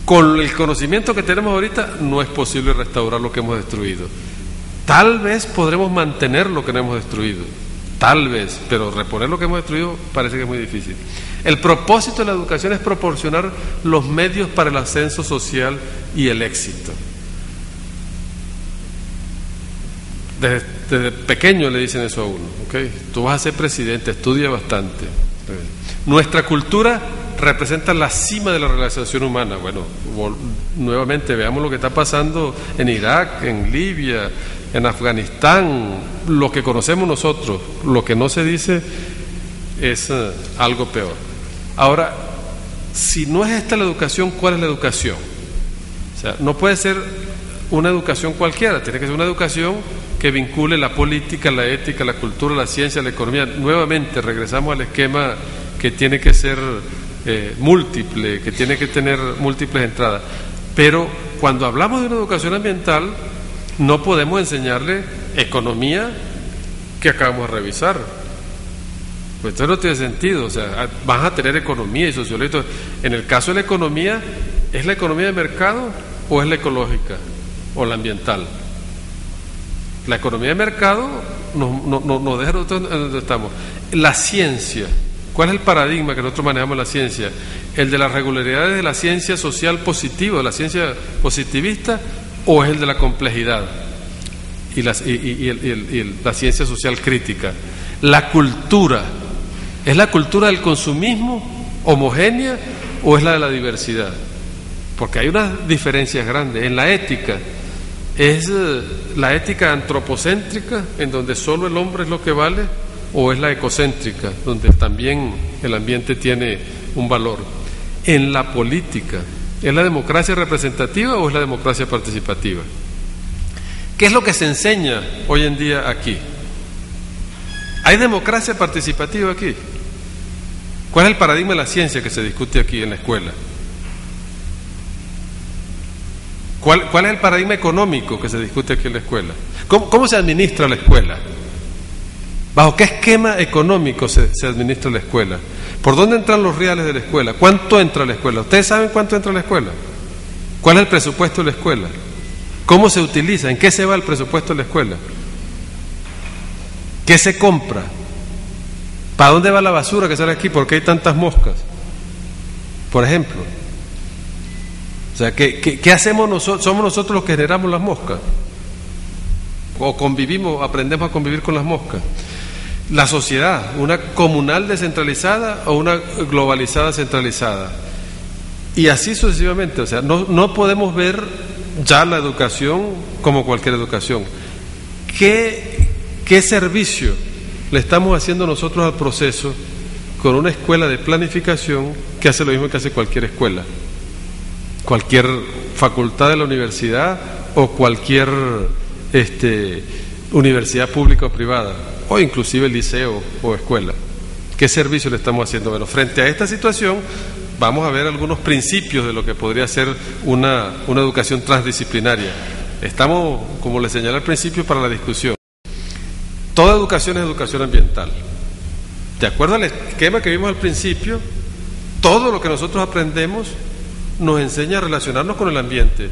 con el conocimiento que tenemos ahorita, no es posible restaurar lo que hemos destruido. Tal vez podremos mantener lo que no hemos destruido, tal vez, pero reponer lo que hemos destruido parece que es muy difícil. El propósito de la educación es proporcionar los medios para el ascenso social y el éxito. Desde pequeño le dicen eso a uno, ¿okay? Tú vas a ser presidente, estudia bastante. Nuestra cultura representa la cima de la realización humana. Bueno, nuevamente veamos lo que está pasando en Irak, en Libia, en Afganistán, lo que conocemos nosotros. Lo que no se dice es algo peor. Ahora, si no es esta la educación, ¿cuál es la educación? O sea, no puede ser una educación cualquiera, tiene que ser una educación que vincule la política, la ética, la cultura, la ciencia, la economía. Nuevamente regresamos al esquema que tiene que ser múltiple, que tiene que tener múltiples entradas. Pero cuando hablamos de una educación ambiental, no podemos enseñarle economía que acabamos de revisar. Pues esto no tiene sentido. O sea, vas a tener economía y sociología. En el caso de la economía, ¿es la economía de mercado o es la ecológica o la ambiental? La economía de mercado nos deja nosotros donde estamos. La ciencia, ¿cuál es el paradigma que nosotros manejamos en la ciencia? ¿El de las regularidades de la ciencia social positiva, de la ciencia positivista, o es el de la complejidad y la ciencia social crítica? La cultura, ¿es la cultura del consumismo homogénea o es la de la diversidad? Porque hay unas diferencias grandes. En la ética, ¿es la ética antropocéntrica, en donde solo el hombre es lo que vale, o es la ecocéntrica, donde también el ambiente tiene un valor? En la política, ¿es la democracia representativa o es la democracia participativa? ¿Qué es lo que se enseña hoy en día aquí? ¿Hay democracia participativa aquí? ¿Cuál es el paradigma de la ciencia que se discute aquí en la escuela? ¿Cuál es el paradigma económico que se discute aquí en la escuela? ¿Cómo se administra la escuela? ¿Bajo qué esquema económico se administra la escuela? ¿Por dónde entran los reales de la escuela? ¿Cuánto entra a la escuela? ¿Ustedes saben cuánto entra a la escuela? ¿Cuál es el presupuesto de la escuela? ¿Cómo se utiliza? ¿En qué se va el presupuesto de la escuela? ¿Qué se compra? ¿Para dónde va la basura que sale aquí? ¿Por qué hay tantas moscas? Por ejemplo. O sea, ¿qué hacemos nosotros? ¿Somos nosotros los que generamos las moscas? ¿O convivimos, aprendemos a convivir con las moscas? La sociedad, ¿una comunal descentralizada o una globalizada centralizada? Y así sucesivamente. O sea, no podemos ver ya la educación como cualquier educación. ¿Qué servicio le estamos haciendo nosotros al proceso con una escuela de planificación que hace lo mismo que hace cualquier escuela? Cualquier facultad de la universidad o cualquier universidad pública o privada, o inclusive liceo o escuela. ¿Qué servicio le estamos haciendo? Bueno, frente a esta situación vamos a ver algunos principios de lo que podría ser una educación transdisciplinaria. Estamos, como les señalé al principio, para la discusión. Toda educación es educación ambiental. De acuerdo al esquema que vimos al principio, todo lo que nosotros aprendemos nos enseña a relacionarnos con el ambiente.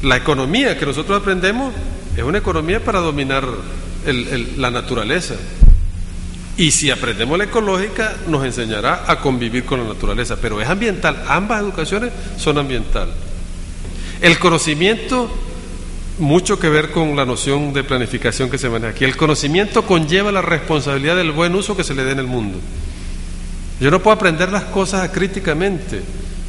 La economía que nosotros aprendemos es una economía para dominar la naturaleza. Y si aprendemos la ecológica, nos enseñará a convivir con la naturaleza. Pero es ambiental. Ambas educaciones son ambiental. El conocimiento mucho que ver con la noción de planificación que se maneja aquí. El conocimiento conlleva la responsabilidad del buen uso que se le dé en el mundo. Yo no puedo aprender las cosas acríticamente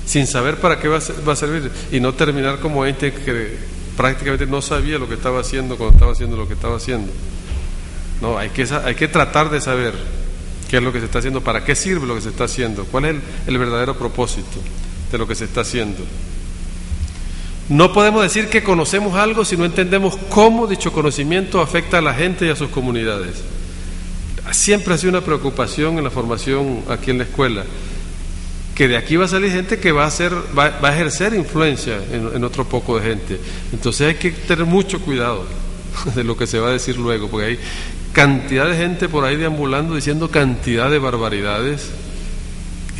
sin saber para qué va a servir y no terminar como gente que prácticamente no sabía lo que estaba haciendo cuando estaba haciendo lo que estaba haciendo. No, hay que tratar de saber qué es lo que se está haciendo, para qué sirve lo que se está haciendo, cuál es el verdadero propósito de lo que se está haciendo. No podemos decir que conocemos algo si no entendemos cómo dicho conocimiento afecta a la gente y a sus comunidades. Siempre ha sido una preocupación en la formación aquí en la escuela, que de aquí va a salir gente que va a ejercer influencia en otro poco de gente. Entonces hay que tener mucho cuidado de lo que se va a decir luego, porque hay cantidad de gente por ahí deambulando diciendo cantidad de barbaridades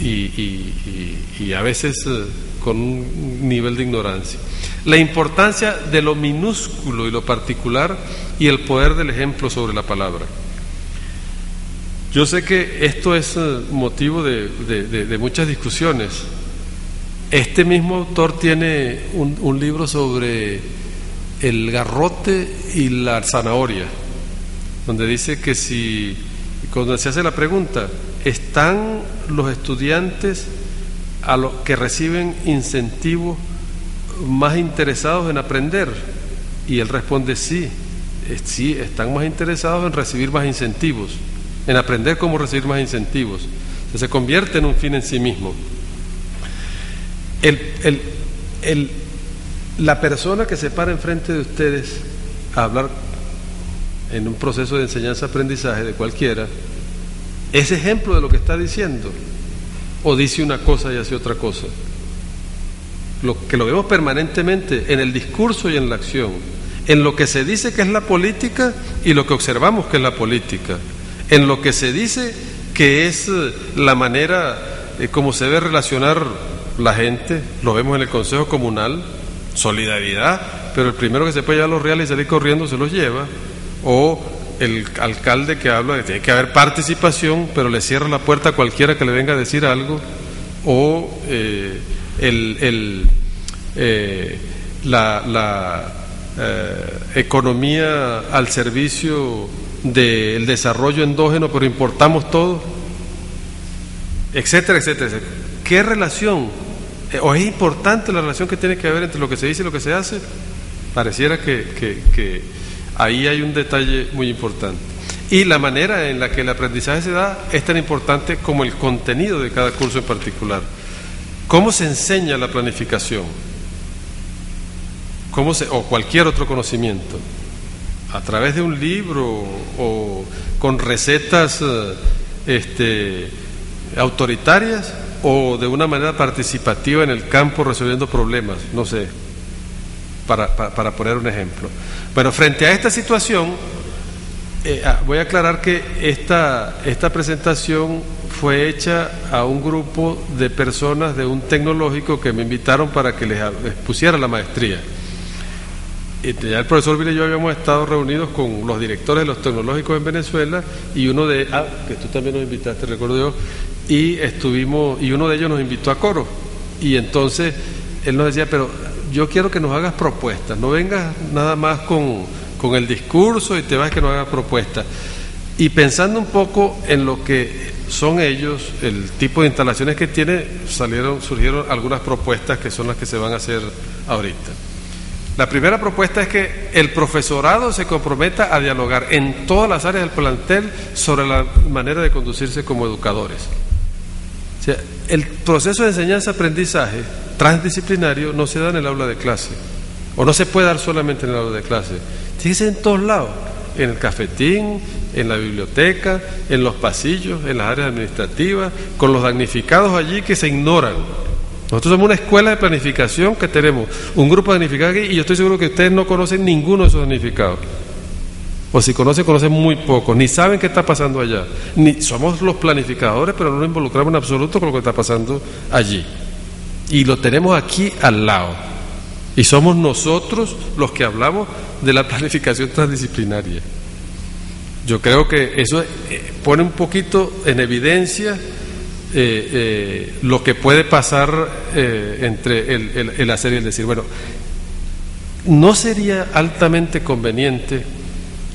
y a veces con un nivel de ignorancia. La importancia de lo minúsculo y lo particular y el poder del ejemplo sobre la palabra. Yo sé que esto es motivo de muchas discusiones. Este mismo autor tiene un libro sobre el garrote y la zanahoria, donde dice que cuando se hace la pregunta, ¿están los estudiantes a los que reciben incentivos más interesados en aprender? Y él responde sí, están más interesados en recibir más incentivos, en aprender cómo recibir más incentivos. Se convierte en un fin en sí mismo. La persona que se para enfrente de ustedes a hablar en un proceso de enseñanza-aprendizaje de cualquiera, ¿es ejemplo de lo que está diciendo? ¿O dice una cosa y hace otra cosa? Lo vemos permanentemente en el discurso y en la acción, en lo que se dice que es la política y lo que observamos que es la política, en lo que se dice que es la manera como se debe relacionar la gente. Lo vemos en el Consejo Comunal, solidaridad, pero el primero que se puede llevar los reales y salir corriendo se los lleva. O el alcalde que habla de que tiene que haber participación, pero le cierra la puerta a cualquiera que le venga a decir algo. O la economía al servicio del desarrollo endógeno, pero importamos todo, etcétera, etcétera, etcétera. ¿Qué relación? ¿O es importante la relación que tiene que haber entre lo que se dice y lo que se hace? Pareciera que ahí hay un detalle muy importante. Y la manera en la que el aprendizaje se da es tan importante como el contenido de cada curso en particular. ¿Cómo se enseña la planificación? O cualquier otro conocimiento. ¿A través de un libro o con recetas autoritarias, o de una manera participativa en el campo resolviendo problemas? No sé, para poner un ejemplo. Bueno, frente a esta situación, voy a aclarar que esta presentación fue hecha a un grupo de personas de un tecnológico que me invitaron para que les pusiera la maestría. Ya el profesor Vila y yo habíamos estado reunidos con los directores de los tecnológicos en Venezuela, y que tú también nos invitaste, recuerdo yo, y uno de ellos nos invitó a Coro, y entonces él nos decía, pero yo quiero que nos hagas propuestas, no vengas nada más con el discurso y te vas que nos hagas propuestas. Y pensando un poco en lo que son ellos, el tipo de instalaciones que tiene, surgieron algunas propuestas que son las que se van a hacer ahorita. La primera propuesta es que el profesorado se comprometa a dialogar en todas las áreas del plantel sobre la manera de conducirse como educadores. O sea, el proceso de enseñanza-aprendizaje transdisciplinario no se da en el aula de clase, o no se puede dar solamente en el aula de clase, tiene que ser en todos lados, en el cafetín, en la biblioteca, en los pasillos, en las áreas administrativas, con los damnificados allí que se ignoran. Nosotros somos una escuela de planificación que tenemos un grupo de damnificados aquí, y yo estoy seguro que ustedes no conocen ninguno de esos damnificados. O si conocen muy poco, ni saben qué está pasando allá. Ni somos los planificadores, pero no nos involucramos en absoluto con lo que está pasando allí. Y lo tenemos aquí al lado. Y somos nosotros los que hablamos de la planificación transdisciplinaria. Yo creo que eso pone un poquito en evidencia lo que puede pasar entre el hacer y el decir. Bueno, ¿no sería altamente conveniente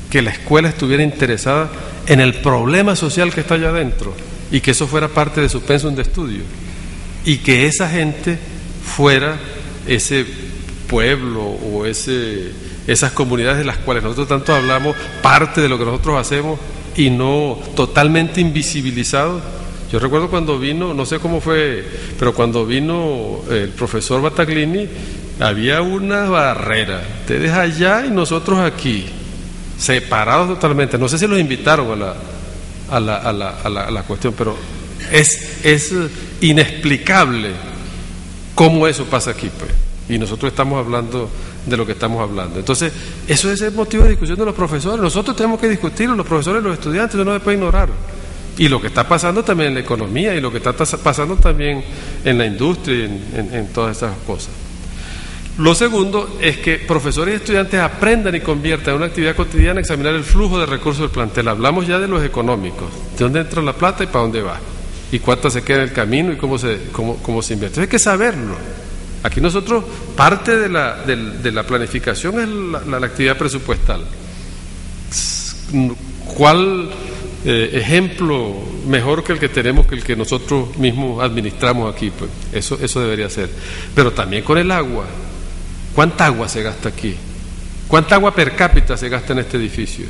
que la escuela estuviera interesada en el problema social que está allá adentro y que eso fuera parte de su pensum de estudio? Y que esa gente fuera ese pueblo o esas comunidades de las cuales nosotros tanto hablamos, parte de lo que nosotros hacemos y no totalmente invisibilizados. Yo recuerdo cuando vino, no sé cómo fue, pero cuando vino el profesor Battaglini, había una barrera, ustedes allá y nosotros aquí, separados totalmente. No sé si los invitaron a la cuestión, pero es inexplicable cómo eso pasa aquí, pues. Y nosotros estamos hablando de lo que estamos hablando. Entonces, eso es el motivo de discusión de los profesores. Nosotros tenemos que discutirlo, los profesores y los estudiantes, eso no se puede ignorar. Y lo que está pasando también en la economía y lo que está pasando también en la industria y en todas esas cosas. Lo segundo es que profesores y estudiantes aprendan y conviertan en una actividad cotidiana examinar el flujo de recursos del plantel. Hablamos ya de los económicos, de dónde entra la plata y para dónde va, y cuánto se queda en el camino y cómo se invierte. Entonces hay que saberlo. Aquí nosotros, parte de la planificación es la actividad presupuestal. ¿Cuál ejemplo mejor que el que tenemos, que el que nosotros mismos administramos aquí? Pues eso debería ser. Pero también con el agua. ¿Cuánta agua se gasta aquí? ¿Cuánta agua per cápita se gasta en este edificio?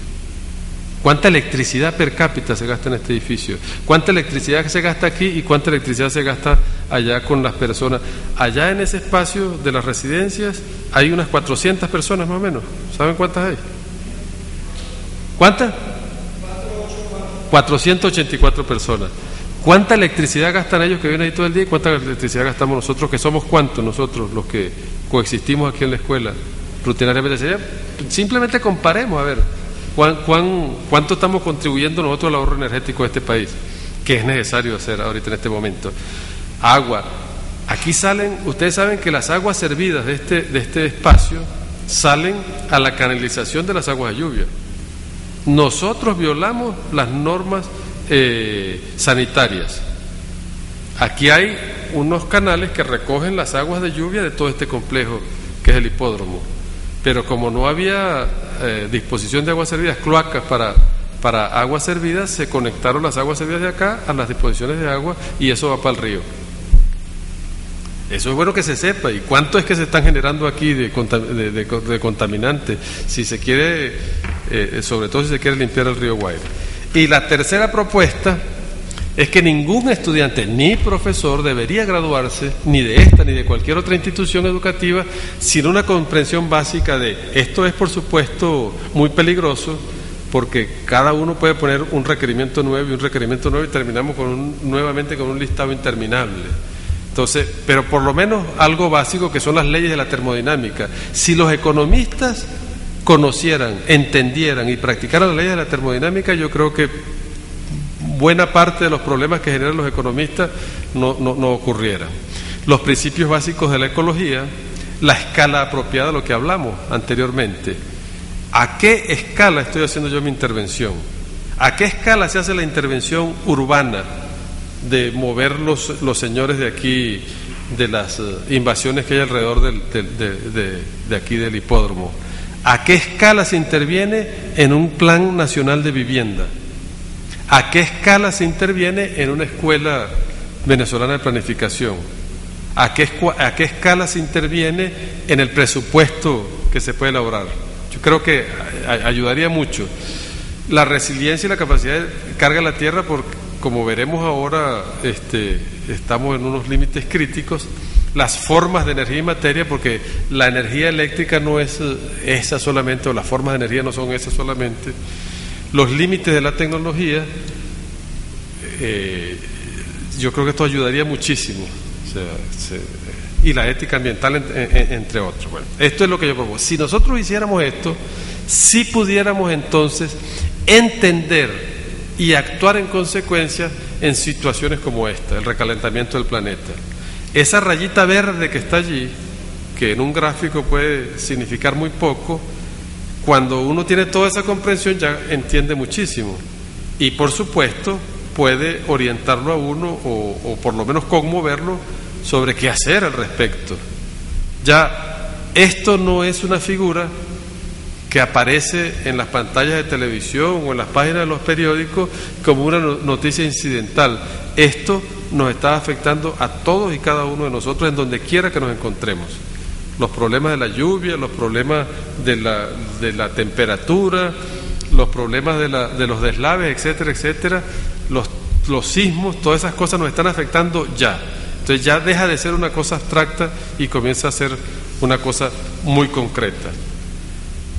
¿Cuánta electricidad per cápita se gasta en este edificio? ¿Cuánta electricidad se gasta aquí y cuánta electricidad se gasta allá con las personas? Allá en ese espacio de las residencias hay unas 400 personas más o menos. ¿Saben cuántas hay? ¿Cuántas? 484 personas. ¿Cuánta electricidad gastan ellos que vienen ahí todo el día y cuánta electricidad gastamos nosotros, que somos cuántos nosotros los que coexistimos aquí en la escuela rutinariamente? Simplemente comparemos a ver cuánto estamos contribuyendo nosotros al ahorro energético de este país, que es necesario hacer ahorita en este momento. Agua. Aquí salen, ustedes saben que las aguas servidas de este espacio salen a la canalización de las aguas de lluvia. Nosotros violamos las normas sanitarias. Aquí hay unos canales que recogen las aguas de lluvia de todo este complejo que es el hipódromo, pero como no había disposición de aguas servidas, cloacas para aguas servidas, se conectaron las aguas servidas de acá a las disposiciones de agua y eso va para el río. Eso es bueno que se sepa. ¿Y cuánto es que se están generando aquí de contaminantes? Si se quiere, sobre todo si se quiere limpiar el río Guaire. Y la tercera propuesta es que ningún estudiante ni profesor debería graduarse ni de esta ni de cualquier otra institución educativa sin una comprensión básica de esto. Es por supuesto muy peligroso porque cada uno puede poner un requerimiento nuevo y un requerimiento nuevo y terminamos nuevamente con un listado interminable. Entonces, pero por lo menos algo básico que son las leyes de la termodinámica. Si los economistas conocieran, entendieran y practicaran las leyes de la termodinámica, yo creo que buena parte de los problemas que generan los economistas no ocurrieran. Los principios básicos de la ecología, la escala apropiada, lo que hablamos anteriormente. ¿A qué escala estoy haciendo yo mi intervención? ¿A qué escala se hace la intervención urbana de mover los señores de aquí, de las invasiones que hay alrededor de aquí del hipódromo? ¿A qué escala se interviene en un plan nacional de vivienda? ¿A qué escala se interviene en una escuela venezolana de planificación? ¿A qué escala se interviene en el presupuesto que se puede elaborar? Yo creo que ayudaría mucho. La resiliencia y la capacidad de carga a la tierra, porque como veremos ahora, estamos en unos límites críticos. Las formas de energía y materia, porque la energía eléctrica no es esa solamente, o las formas de energía no son esas solamente. Los límites de la tecnología, yo creo que esto ayudaría muchísimo. Y la ética ambiental, entre otros. Bueno, esto es lo que yo propongo. Si nosotros hiciéramos esto, sí pudiéramos entonces entender y actuar en consecuencia en situaciones como esta, el recalentamiento del planeta. Esa rayita verde que está allí, que en un gráfico puede significar muy poco, cuando uno tiene toda esa comprensión ya entiende muchísimo. Y por supuesto puede orientarlo a uno o por lo menos conmoverlo sobre qué hacer al respecto. Ya Esto no es una figura que aparece en las pantallas de televisión o en las páginas de los periódicos como una noticia incidental. Esto nos está afectando a todos y cada uno de nosotros en donde quiera que nos encontremos. Los problemas de la lluvia, los problemas de la temperatura, los problemas de los deslaves, etcétera, etcétera, los sismos, todas esas cosas nos están afectando ya. Entonces ya deja de ser una cosa abstracta y comienza a ser una cosa muy concreta.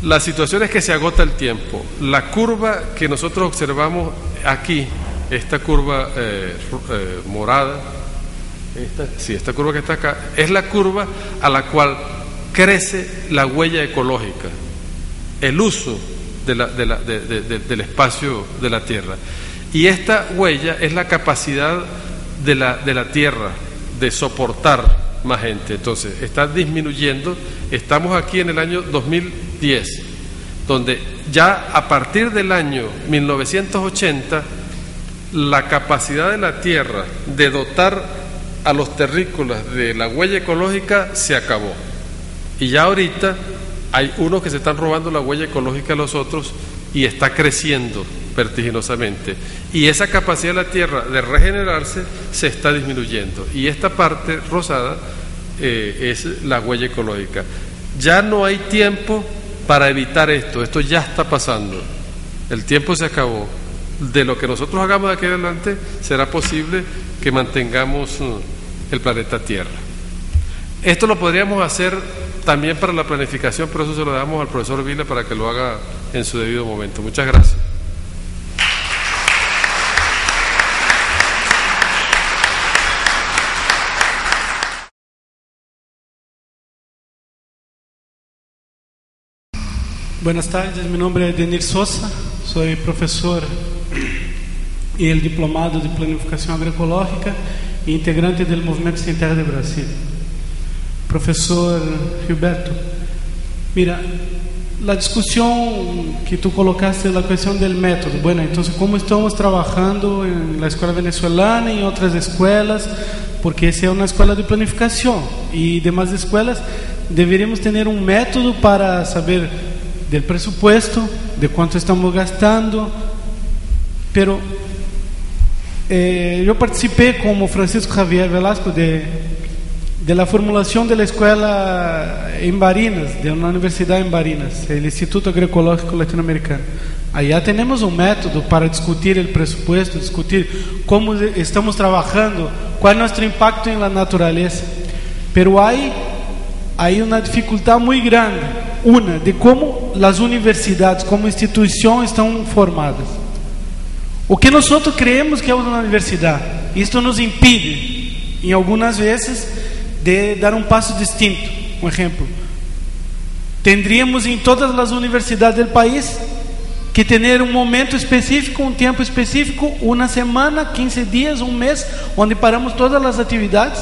La situación es que se agota el tiempo. La curva que nosotros observamos aquí, esta curva morada, esta curva que está acá, es la curva a la cual crece la huella ecológica, el uso del espacio de la Tierra. Y esta huella es la capacidad de la Tierra de soportar más gente. Entonces está disminuyendo. Estamos aquí en el año 2010, donde ya a partir del año 1980 la capacidad de la Tierra de dotar a los terrícolas de la huella ecológica se acabó, y ya ahorita hay unos que se están robando la huella ecológica a los otros y está creciendo vertiginosamente, y esa capacidad de la Tierra de regenerarse se está disminuyendo, y esta parte rosada es la huella ecológica. Ya no hay tiempo para evitar esto ya está pasando, el tiempo se acabó. De lo que nosotros hagamos de aquí adelante será posible que mantengamos el planeta Tierra. Esto lo podríamos hacer también para la planificación, pero eso se lo damos al profesor Vila para que lo haga en su debido momento. Muchas gracias. Buenas tardes, mi nombre es Denir Sosa, soy profesor y el diplomado de Planificación Agroecológica e integrante del Movimento Sem Terra de Brasil. Profesor Gilberto, mira, la discusión que tú colocaste, la cuestión del método, bueno, entonces cómo estamos trabajando en la escuela venezolana y en otras escuelas, porque esa es una escuela de planificación y demás escuelas deberíamos tener un método para saber del presupuesto, de cuánto estamos gastando, pero yo participé como Francisco Javier Velasco de la formulación de la escuela en Barinas, de una universidad en Barinas, el Instituto Agroecológico Latinoamericano. Allá tenemos un método para discutir el presupuesto, discutir cómo estamos trabajando, cuál es nuestro impacto en la naturaleza, pero hay una dificultad muy grande, una, de cómo las universidades como institución están formadas. O que nosotros creemos que es una universidad, esto nos impide, en algunas veces, de dar un paso distinto. Un ejemplo, tendríamos en todas las universidades del país que tener un momento específico, un tiempo específico, una semana, 15 días, un mes, donde paramos todas las actividades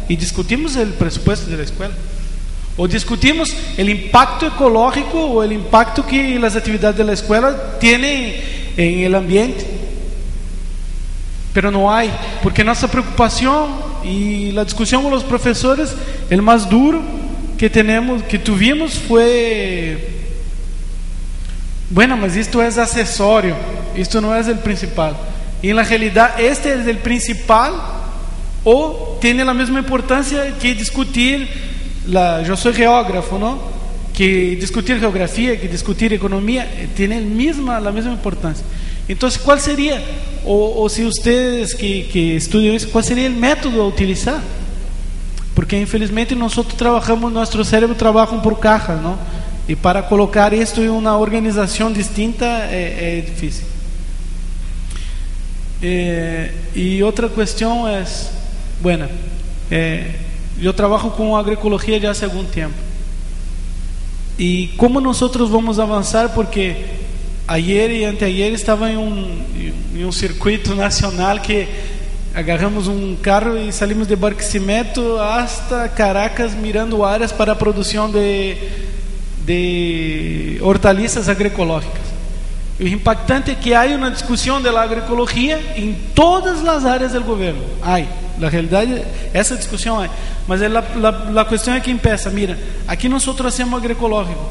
y discutimos el presupuesto de la escuela, o discutimos el impacto ecológico o el impacto que las actividades de la escuela tienen en el ambiente. Pero no hay, porque nuestra preocupación y la discusión con los profesores, el más duro que tuvimos fue: bueno, mas esto es accesorio, esto no es el principal. Y en la realidad este es el principal, o tiene la misma importancia que discutir yo soy geógrafo, ¿no? Que discutir geografía, que discutir economía, tiene la misma importancia. Entonces, ¿cuál sería, o si ustedes que estudian eso, cuál sería el método a utilizar? Porque infelizmente nosotros trabajamos, nuestro cerebro trabaja por cajas, ¿no? Y para colocar esto en una organización distinta es difícil. Y otra cuestión es, bueno, yo trabajo con agroecología ya hace algún tiempo. ¿Y cómo nosotros vamos a avanzar? Porque ayer y anteayer estaba en un circuito nacional que agarramos un carro y salimos de Barquisimeto hasta Caracas mirando áreas para producción de hortalizas agroecológicas. Lo impactante es que hay una discusión de la agroecología en todas las áreas del gobierno. La realidad, esa discusión hay. Mas la cuestión es que empieza, mira, aquí nosotros hacemos agroecológico,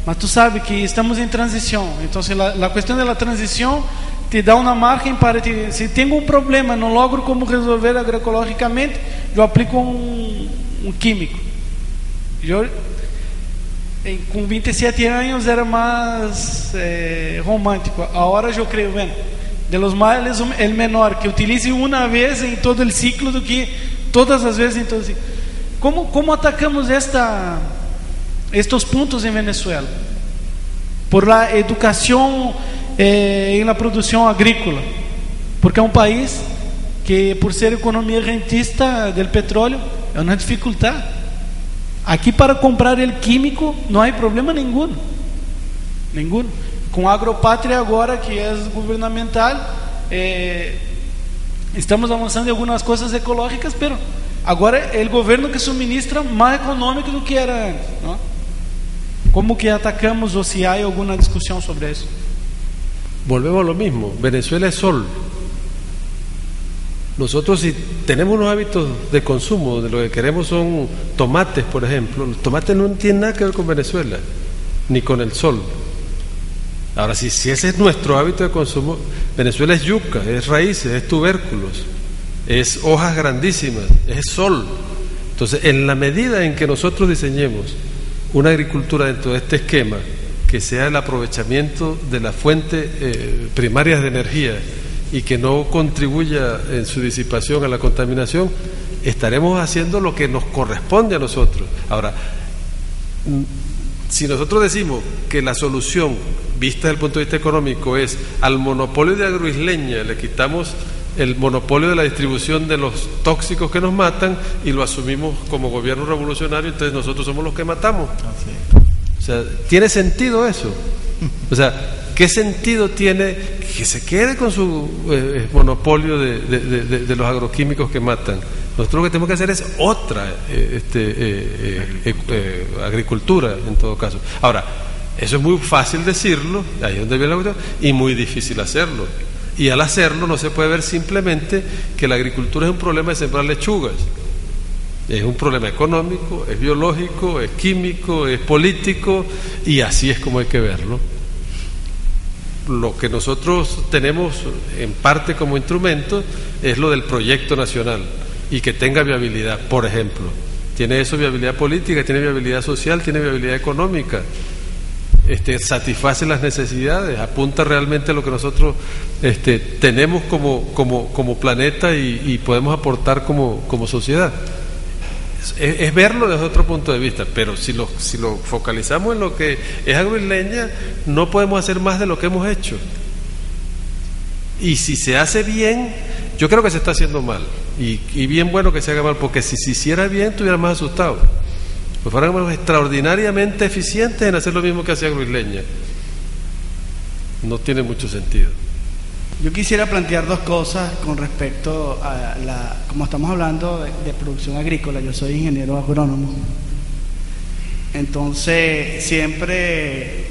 mas tú sabes que estamos en transición. Entonces la cuestión de la transición te da una margen para ti. Si tengo un problema, no logro cómo resolver agroecológicamente, yo aplico un químico. Yo con 27 años era más romántico. Ahora yo creo, bueno, de los males el menor que utilice una vez en todo el ciclo do que todas las veces en todo el ciclo. ¿Cómo atacamos estos puntos en Venezuela? Por la educación en la producción agrícola, porque es un país que por ser economía rentista del petróleo es una dificultad. Aquí para comprar el químico no hay problema ninguno. Con Agropatria agora, que é governamental, estamos avançando em algumas coisas ecológicas, pero agora é o governo que suministra mais econômico do que era antes, ¿no? Como que atacamos, ou se há alguma discussão sobre isso? Volvemos a lo mismo. Venezuela es sol. Nosotros, si tenemos unos hábitos de consumo, de lo que queremos son tomates, por ejemplo, los tomates no tienen nada que ver con Venezuela, ni con el sol. Ahora, si ese es nuestro hábito de consumo, Venezuela es yuca, es raíces, es tubérculos, es hojas grandísimas, es sol. Entonces, en la medida en que nosotros diseñemos una agricultura dentro de este esquema, que sea el aprovechamiento de las fuentes primarias de energía y que no contribuya en su disipación a la contaminación, estaremos haciendo lo que nos corresponde a nosotros. Ahora, si nosotros decimos que la solución, vista desde el punto de vista económico, es al monopolio de Agroisleña, le quitamos el monopolio de la distribución de los tóxicos que nos matan y lo asumimos como gobierno revolucionario, entonces nosotros somos los que matamos. O sea, ¿tiene sentido eso? O sea, ¿qué sentido tiene que se quede con su monopolio de los agroquímicos que matan? Nosotros lo que tenemos que hacer es otra agricultura, en todo caso. Ahora, eso es muy fácil decirlo, ahí es donde viene la cuestión, y muy difícil hacerlo. Y al hacerlo no se puede ver simplemente que la agricultura es un problema de sembrar lechugas. Es un problema económico, es biológico, es químico, es político, y así es como hay que verlo. Lo que nosotros tenemos en parte como instrumento es lo del proyecto nacional y que tenga viabilidad, por ejemplo. Tiene eso viabilidad política, tiene viabilidad social, tiene viabilidad económica. Satisface las necesidades, apunta realmente a lo que nosotros tenemos como planeta y podemos aportar como sociedad. Es verlo desde otro punto de vista, pero si lo focalizamos en lo que es Agroisleña, no podemos hacer más de lo que hemos hecho. Y si se hace bien, yo creo que se está haciendo mal, y bien bueno que se haga mal, porque si se hiciera bien, estuviera más asustado. Pues fuéramos extraordinariamente eficientes en hacer lo mismo que hacía Agroisleña. No tiene mucho sentido. Yo quisiera plantear dos cosas con respecto a como estamos hablando de producción agrícola. Yo soy ingeniero agrónomo, entonces siempre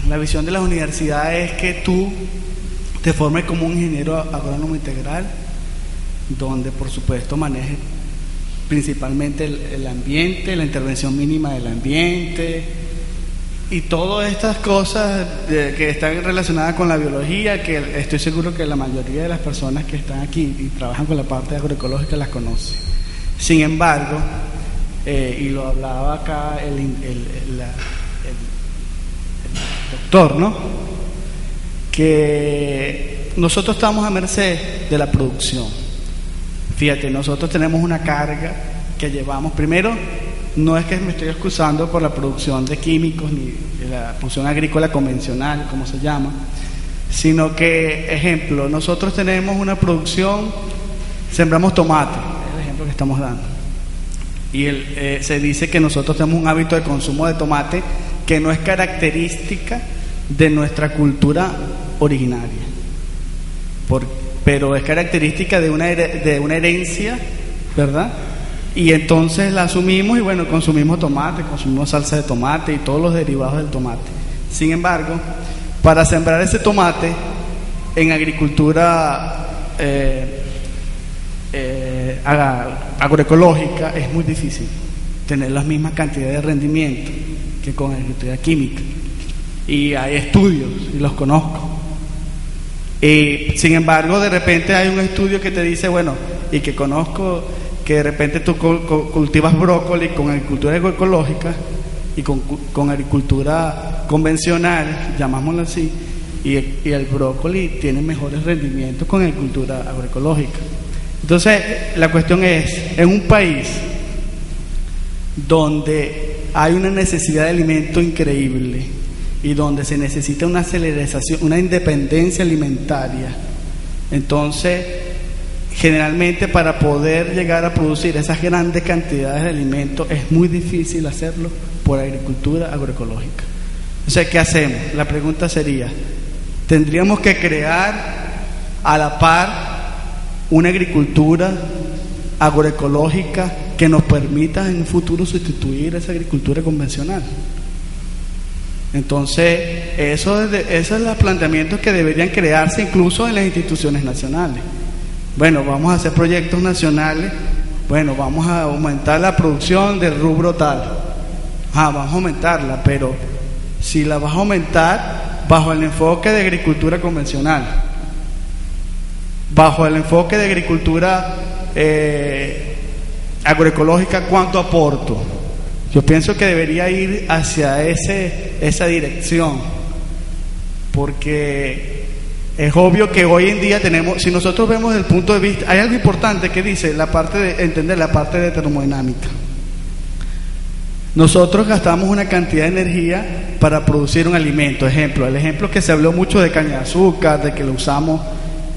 la visión de las universidades es que tú te formes como un ingeniero agrónomo integral, donde por supuesto manejes principalmente el ambiente, la intervención mínima del ambiente y todas estas cosas que están relacionadas con la biología, que estoy seguro que la mayoría de las personas que están aquí y trabajan con la parte agroecológica las conocen. Sin embargo, y lo hablaba acá el doctor, ¿no?, que nosotros estamos a merced de la producción. Fíjate, nosotros tenemos una carga que llevamos. Primero, no es que me estoy excusando por la producción de químicos ni de la producción agrícola convencional, como se llama, sino que, ejemplo, nosotros tenemos una producción, sembramos tomate, es el ejemplo que estamos dando, y se dice que nosotros tenemos un hábito de consumo de tomate que no es característica de nuestra cultura originaria, pero es característica de una herencia, ¿verdad? Y entonces la asumimos y bueno, consumimos tomate, consumimos salsa de tomate y todos los derivados del tomate. Sin embargo, para sembrar ese tomate en agricultura agroecológica, es muy difícil tener las mismas cantidades de rendimiento que con agricultura química. Y hay estudios, y los conozco. Sin embargo, de repente hay un estudio que te dice, bueno, y que conozco, que de repente tú cultivas brócoli con agricultura agroecológica y con agricultura convencional, llamámoslo así, y el brócoli tiene mejores rendimientos con agricultura agroecológica. Entonces, la cuestión es, en un país donde hay una necesidad de alimento increíble y donde se necesita una aceleración, una independencia alimentaria, entonces generalmente para poder llegar a producir esas grandes cantidades de alimentos es muy difícil hacerlo por agricultura agroecológica. O sea, ¿qué hacemos? La pregunta sería, ¿tendríamos que crear a la par una agricultura agroecológica que nos permita en un futuro sustituir esa agricultura convencional? Entonces, esos son los planteamientos que deberían crearse incluso en las instituciones nacionales. Bueno, vamos a hacer proyectos nacionales, bueno, vamos a aumentar la producción del rubro tal. Vamos a aumentarla, pero si la vas a aumentar bajo el enfoque de agricultura convencional, bajo el enfoque de agricultura agroecológica, ¿cuánto aporto? Yo pienso que debería ir hacia esa dirección, porque es obvio que hoy en día tenemos, si nosotros vemos desde el punto de vista, hay algo importante que dice entender la parte de termodinámica. Nosotros gastamos una cantidad de energía para producir un alimento. El ejemplo que se habló mucho de caña de azúcar, de que lo usamos,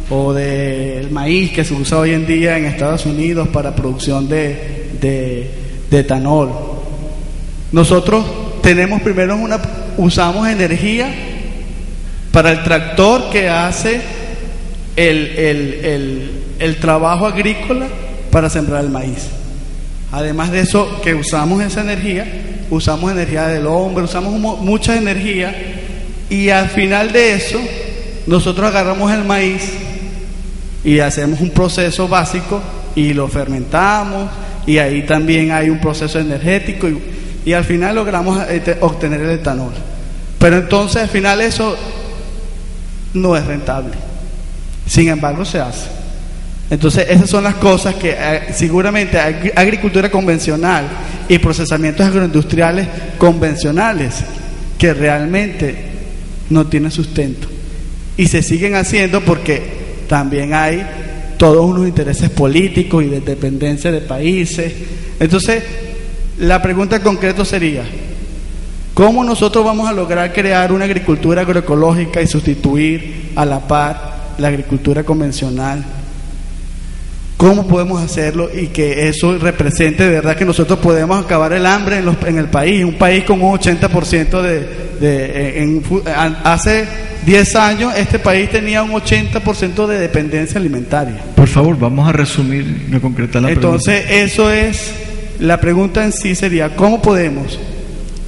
o del maíz que se usa hoy en día en Estados Unidos para producción de etanol. Nosotros usamos energía para el tractor que hace el trabajo agrícola para sembrar el maíz. Además de eso, que usamos esa energía, usamos energía del hombre, usamos mucha energía, y al final de eso nosotros agarramos el maíz y hacemos un proceso básico y lo fermentamos, y ahí también hay un proceso energético, y al final logramos obtener el etanol. Pero entonces al final eso no es rentable, sin embargo se hace. Entonces esas son las cosas que seguramente agricultura convencional y procesamientos agroindustriales convencionales que realmente no tienen sustento y se siguen haciendo porque también hay todos unos intereses políticos y de dependencia de países. Entonces la pregunta concreta sería, ¿cómo nosotros vamos a lograr crear una agricultura agroecológica y sustituir a la par la agricultura convencional? ¿Cómo podemos hacerlo y que eso represente de verdad que nosotros podemos acabar el hambre en el país? Un país con un 80% hace 10 años este país tenía un 80% de dependencia alimentaria. Por favor, vamos a resumir y a concretar la pregunta. Entonces, eso es, la pregunta en sí sería, ¿cómo podemos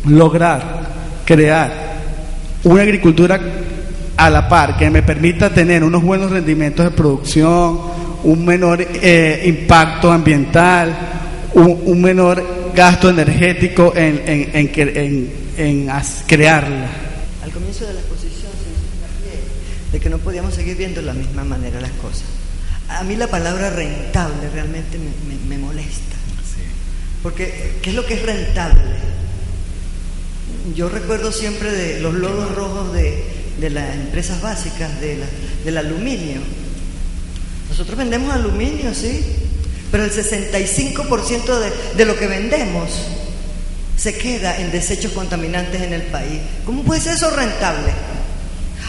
lograr crear una agricultura a la par que me permita tener unos buenos rendimientos de producción, un menor impacto ambiental, un menor gasto energético en crearla? Al comienzo de la exposición se hizo hincapié de que no podíamos seguir viendo de la misma manera las cosas. A mí la palabra rentable realmente me molesta. Sí. Porque, ¿qué es lo que es rentable? Yo recuerdo siempre de los logos rojos de las empresas básicas del aluminio. Nosotros vendemos aluminio, sí, pero el 65% de lo que vendemos se queda en desechos contaminantes en el país. ¿Cómo puede ser eso rentable?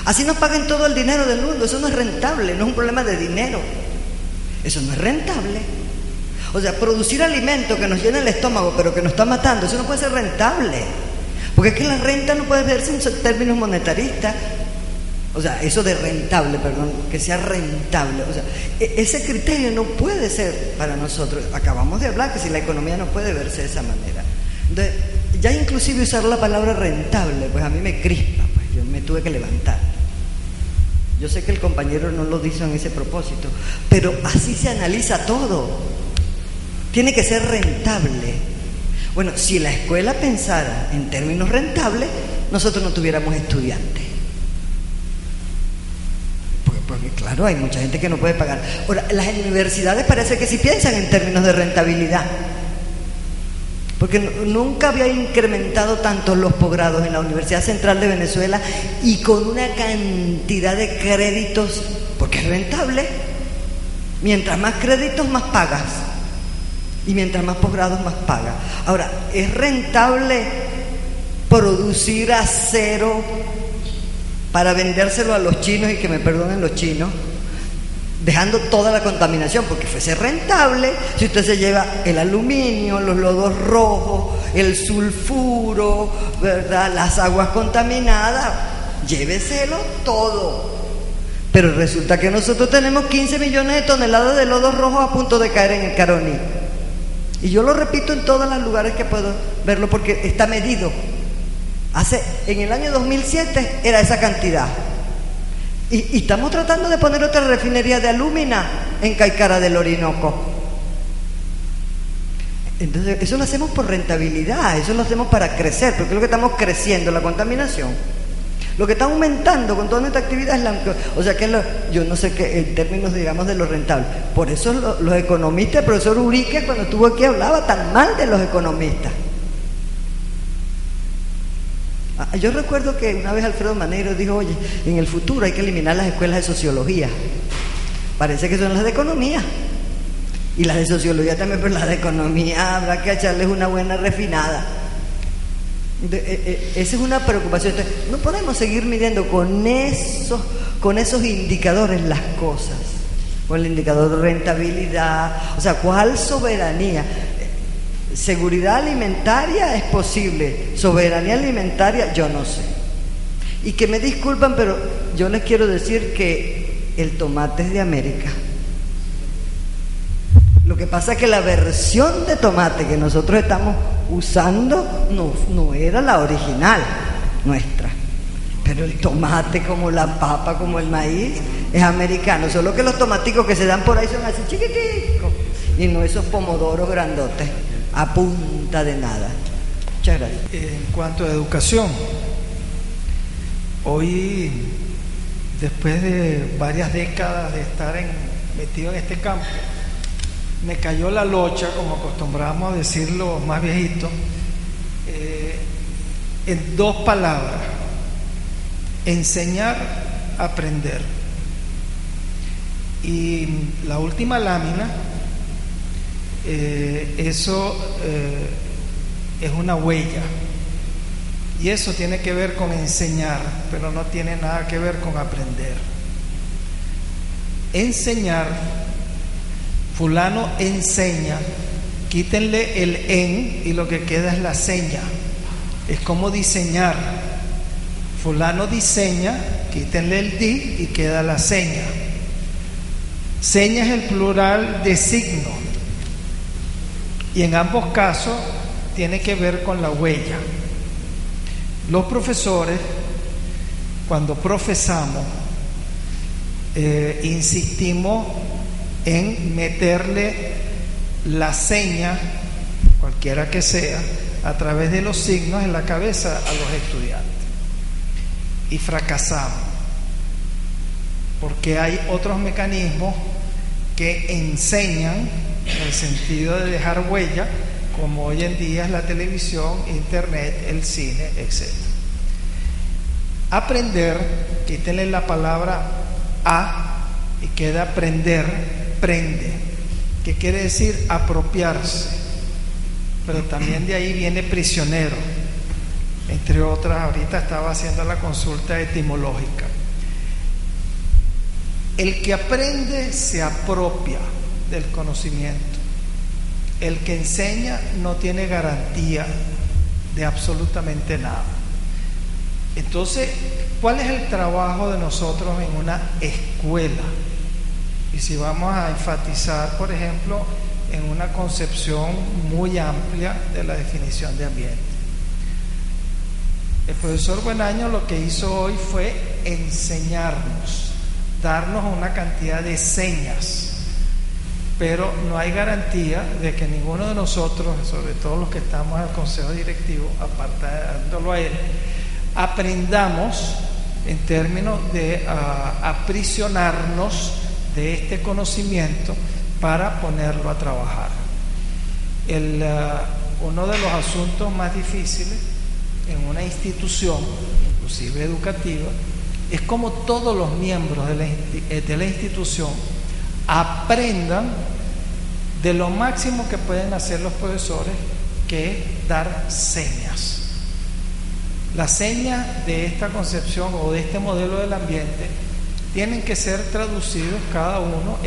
Así nos paguen todo el dinero del mundo, eso no es rentable, no es un problema de dinero. Eso no es rentable. O sea, producir alimento que nos llena el estómago pero que nos está matando, eso no puede ser rentable. Porque es que la renta no puede verse en términos monetaristas. O sea, eso de rentable, perdón, que sea rentable. O sea, ese criterio no puede ser para nosotros. Acabamos de hablar que si la economía no puede verse de esa manera. Entonces, ya inclusive usar la palabra rentable, pues a mí me crispa, pues yo me tuve que levantar. Yo sé que el compañero no lo hizo en ese propósito, pero así se analiza todo. tiene que ser rentable. Bueno, si la escuela pensara en términos rentables, nosotros no tuviéramos estudiantes. Porque claro, hay mucha gente que no puede pagar. Ahora, las universidades parece que sí piensan en términos de rentabilidad, porque nunca había incrementado tanto los posgrados en la Universidad Central de Venezuela y con una cantidad de créditos, porque es rentable. Mientras más créditos, más pagas, y mientras más posgrados, más pagas. Ahora, ¿es rentable producir acero para vendérselo a los chinos, y que me perdonen los chinos, dejando toda la contaminación? Porque fuese rentable si usted se lleva el aluminio, los lodos rojos, el sulfuro, ¿verdad?, las aguas contaminadas, lléveselo todo. Pero resulta que nosotros tenemos 15 millones de toneladas de lodos rojos a punto de caer en el Caroní. Y yo lo repito en todos los lugares que puedo verlo, porque está medido. En el año 2007 era esa cantidad. Y estamos tratando de poner otra refinería de alúmina en Caicara del Orinoco. Entonces, eso lo hacemos por rentabilidad, eso lo hacemos para crecer, porque es lo que estamos creciendo, la contaminación. Lo que está aumentando con toda nuestra actividad es o sea que yo no sé qué en términos, digamos, de lo rentable. Por eso los economistas, el profesor Urique, cuando estuvo aquí, hablaba tan mal de los economistas. Yo recuerdo que una vez Alfredo Maneiro dijo: oye, en el futuro hay que eliminar las escuelas de sociología. Parece que son las de economía. Y las de sociología también, pero las de economía habrá que echarles una buena refinada. Esa es una preocupación. Entonces, no podemos seguir midiendo con esos indicadores las cosas, con el indicador de rentabilidad. O sea, ¿cuál soberanía? Seguridad alimentaria es posible, soberanía alimentaria yo no sé. Y que me disculpan, pero yo les quiero decir que el tomate es de América. Lo que pasa es que la versión de tomate que nosotros estamos usando no era la original nuestra, pero el tomate, como la papa, como el maíz, es americano. Solo que los tomaticos que se dan por ahí son así chiquiticos, y no esos pomodoros grandotes a punta de nada. Muchas gracias. En cuanto a educación, hoy, después de varias décadas de estar metido en este campo, me cayó la locha, como acostumbramos a decirlo más viejitos, en dos palabras: enseñar, aprender. Y la última lámina, eso es una huella, y eso tiene que ver con enseñar, pero no tiene nada que ver con aprender. Enseñar, fulano enseña, quítenle el en y lo que queda es la seña. Es como diseñar: fulano diseña, quítenle el di y queda la seña. Seña es el plural de signo, y en ambos casos tiene que ver con la huella. Los profesores, cuando profesamos, insistimos en meterle la seña, cualquiera que sea, a través de los signos en la cabeza a los estudiantes, y fracasamos, porque hay otros mecanismos que enseñan en el sentido de dejar huella, como hoy en día es la televisión, internet, el cine, etc. Aprender, quítenle la palabra a y queda aprender, prende, que quiere decir apropiarse, pero también de ahí viene prisionero, entre otras. Ahorita estaba haciendo la consulta etimológica. El que aprende se apropia del conocimiento. El que enseña no tiene garantía de absolutamente nada. Entonces, ¿cuál es el trabajo de nosotros en una escuela? Y si vamos a enfatizar, por ejemplo, en una concepción muy amplia de la definición de ambiente. El profesor Buenaño lo que hizo hoy fue enseñarnos, darnos una cantidad de señas pero no hay garantía de que ninguno de nosotros, sobre todo los que estamos en el consejo directivo, apartándolo a él, aprendamos en términos de aprisionarnos de este conocimiento para ponerlo a trabajar. Uno de los asuntos más difíciles en una institución, inclusive educativa, es como todos los miembros de la institución aprendan de lo máximo que pueden hacer los profesores, que es dar señas. Las señas de esta concepción o de este modelo del ambiente tienen que ser traducidos cada uno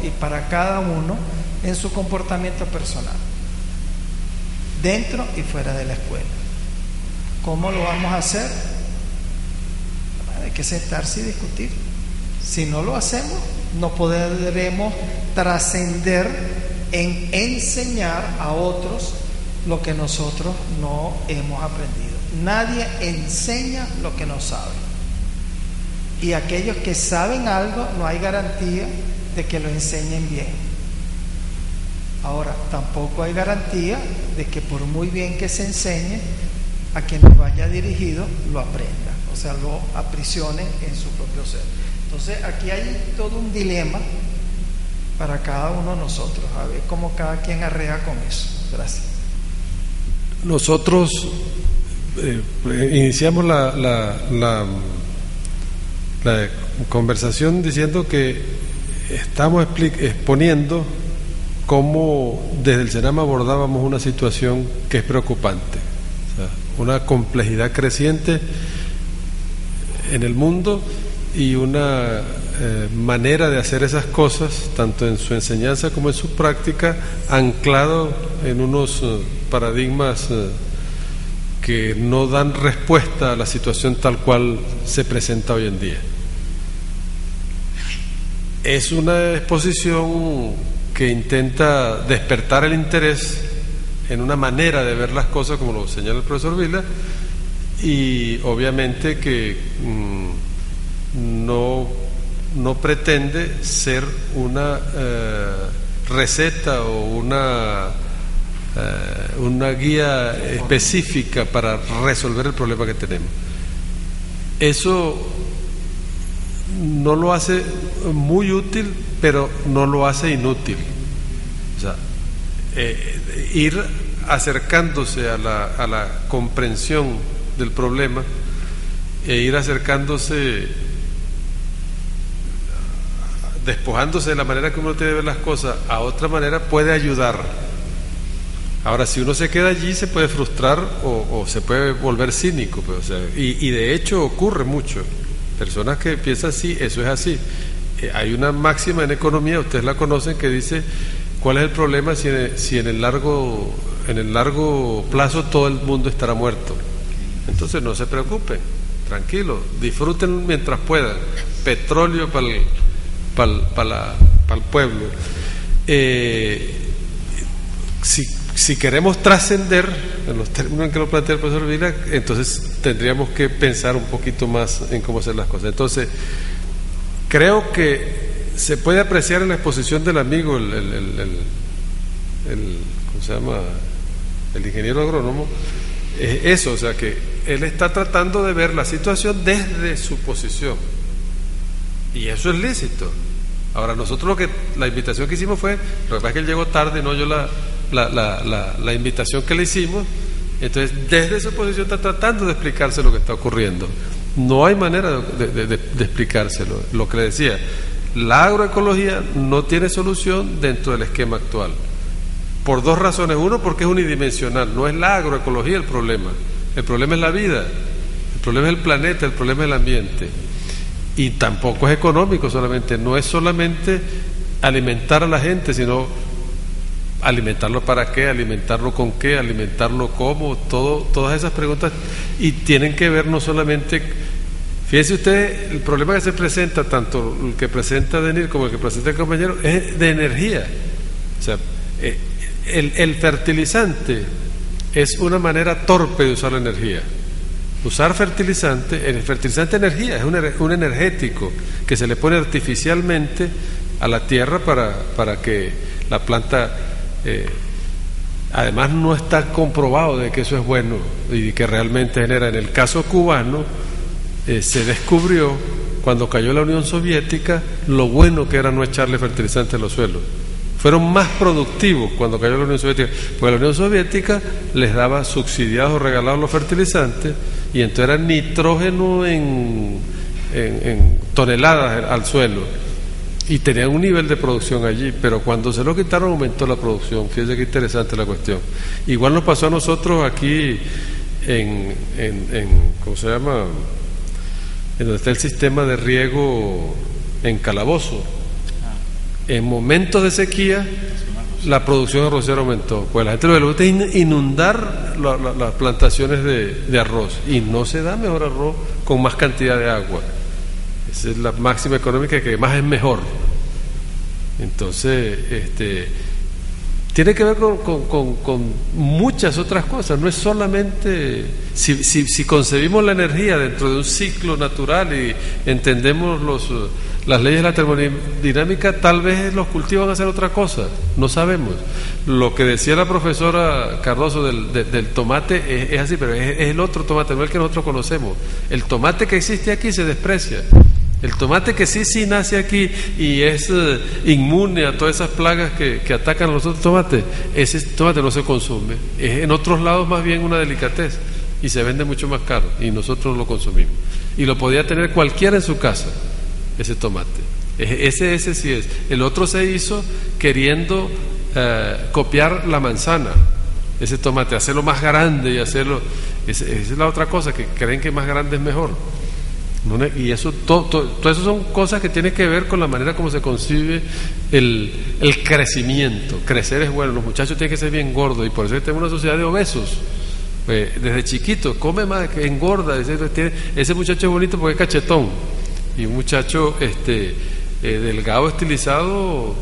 y para cada uno en su comportamiento personal, dentro y fuera de la escuela. ¿Cómo lo vamos a hacer? Hay que sentarse y discutir. Si no lo hacemos, no podremos trascender en enseñar a otros lo que nosotros no hemos aprendido. Nadie enseña lo que no sabe. Y aquellos que saben algo, no hay garantía de que lo enseñen bien. Ahora, tampoco hay garantía de que por muy bien que se enseñe, a quien lo vaya dirigido lo aprenda, o sea, lo aprisione en su propio ser. Entonces, aquí hay todo un dilema para cada uno de nosotros, a ver cómo cada quien arrea con eso. Gracias. Nosotros iniciamos la conversación diciendo que estamos exponiendo cómo desde el Senama abordábamos una situación que es preocupante, o sea, una complejidad creciente en el mundo y una manera de hacer esas cosas, tanto en su enseñanza como en su práctica, anclado en unos paradigmas que no dan respuesta a la situación tal cual se presenta hoy en día. Es una exposición que intenta despertar el interés en una manera de ver las cosas, como lo señala el profesor Vila, y obviamente que no pretende ser una receta o una guía específica para resolver el problema que tenemos. Eso no lo hace muy útil, pero no lo hace inútil. O sea, ir acercándose a la comprensión del problema e ir acercándose, despojándose de la manera que uno tiene de ver las cosas a otra manera, puede ayudar. Ahora, si uno se queda allí, se puede frustrar o se puede volver cínico, pues, o sea, y de hecho ocurre mucho. Personas que piensan así, eso es así. Hay una máxima en economía, ustedes la conocen, que dice: ¿cuál es el problema si en el largo plazo todo el mundo estará muerto? Entonces no se preocupen, tranquilos, disfruten mientras puedan. Petróleo para el pueblo. Si queremos trascender en los términos en que lo plantea el profesor Vila, entonces tendríamos que pensar un poquito más en cómo hacer las cosas. Entonces, creo que se puede apreciar en la exposición del amigo, ¿cómo se llama? El ingeniero agrónomo, eso, o sea, que él está tratando de ver la situación desde su posición, y eso es lícito. Ahora, nosotros la invitación que hicimos fue, lo que pasa es que él llegó tarde, no yo la invitación que le hicimos, entonces desde su posición está tratando de explicarse lo que está ocurriendo. No hay manera de explicárselo. Lo que le decía, la agroecología no tiene solución dentro del esquema actual, por dos razones. Uno, porque es unidimensional, no es la agroecología el problema es la vida, el problema es el planeta, el problema es el ambiente. Y tampoco es económico solamente, no es solamente alimentar a la gente, sino alimentarlo para qué, alimentarlo con qué, alimentarlo cómo, todas esas preguntas, y tienen que ver no solamente, fíjense ustedes, el problema que se presenta, tanto el que presenta Denir como el que presenta el compañero, es de energía. O sea, el fertilizante es una manera torpe de usar la energía. Usar fertilizante, el fertilizante energía, es un energético que se le pone artificialmente a la tierra para que la planta, además no está comprobado de que eso es bueno y que realmente genera. En el caso cubano, se descubrió cuando cayó la Unión Soviética lo bueno que era no echarle fertilizantes a los suelos. Fueron más productivos cuando cayó la Unión Soviética, porque la Unión Soviética les daba subsidiados o regalados los fertilizantes, y entonces era nitrógeno en toneladas al suelo, y tenían un nivel de producción allí, pero cuando se lo quitaron aumentó la producción. Fíjense qué interesante la cuestión. Igual nos pasó a nosotros aquí ¿cómo se llama? En donde está el sistema de riego en Calabozo. En momentos de sequía la producción arrocera aumentó, pues la gente lo que le gusta es inundar las plantaciones de arroz, y no se da mejor arroz con más cantidad de agua. Esa es la máxima económica, que más es mejor. Entonces tiene que ver con muchas otras cosas. No es solamente si concebimos la energía dentro de un ciclo natural y entendemos las leyes de la termodinámica, tal vez los cultivos van a hacer otra cosa, no sabemos. Lo que decía la profesora Cardoso del tomate es así, pero es el otro tomate, no el que nosotros conocemos. El tomate que existe aquí se desprecia. El tomate que sí nace aquí y es inmune a todas esas plagas que atacan a los otros tomates, ese tomate no se consume. Es en otros lados más bien una delicatez y se vende mucho más caro, y nosotros no lo consumimos. Y lo podía tener cualquiera en su casa, ese tomate. Ese sí es. El otro se hizo queriendo copiar la manzana, ese tomate, hacerlo más grande y hacerlo. Esa es la otra cosa, que creen que más grande es mejor. Y eso, todo eso son cosas que tienen que ver con la manera como se concibe el crecimiento. Crecer es bueno, los muchachos tienen que ser bien gordos, y por eso tenemos una sociedad de obesos. Desde chiquito, come más, que engorda. Ese muchacho es bonito porque es cachetón, y un muchacho delgado, estilizado,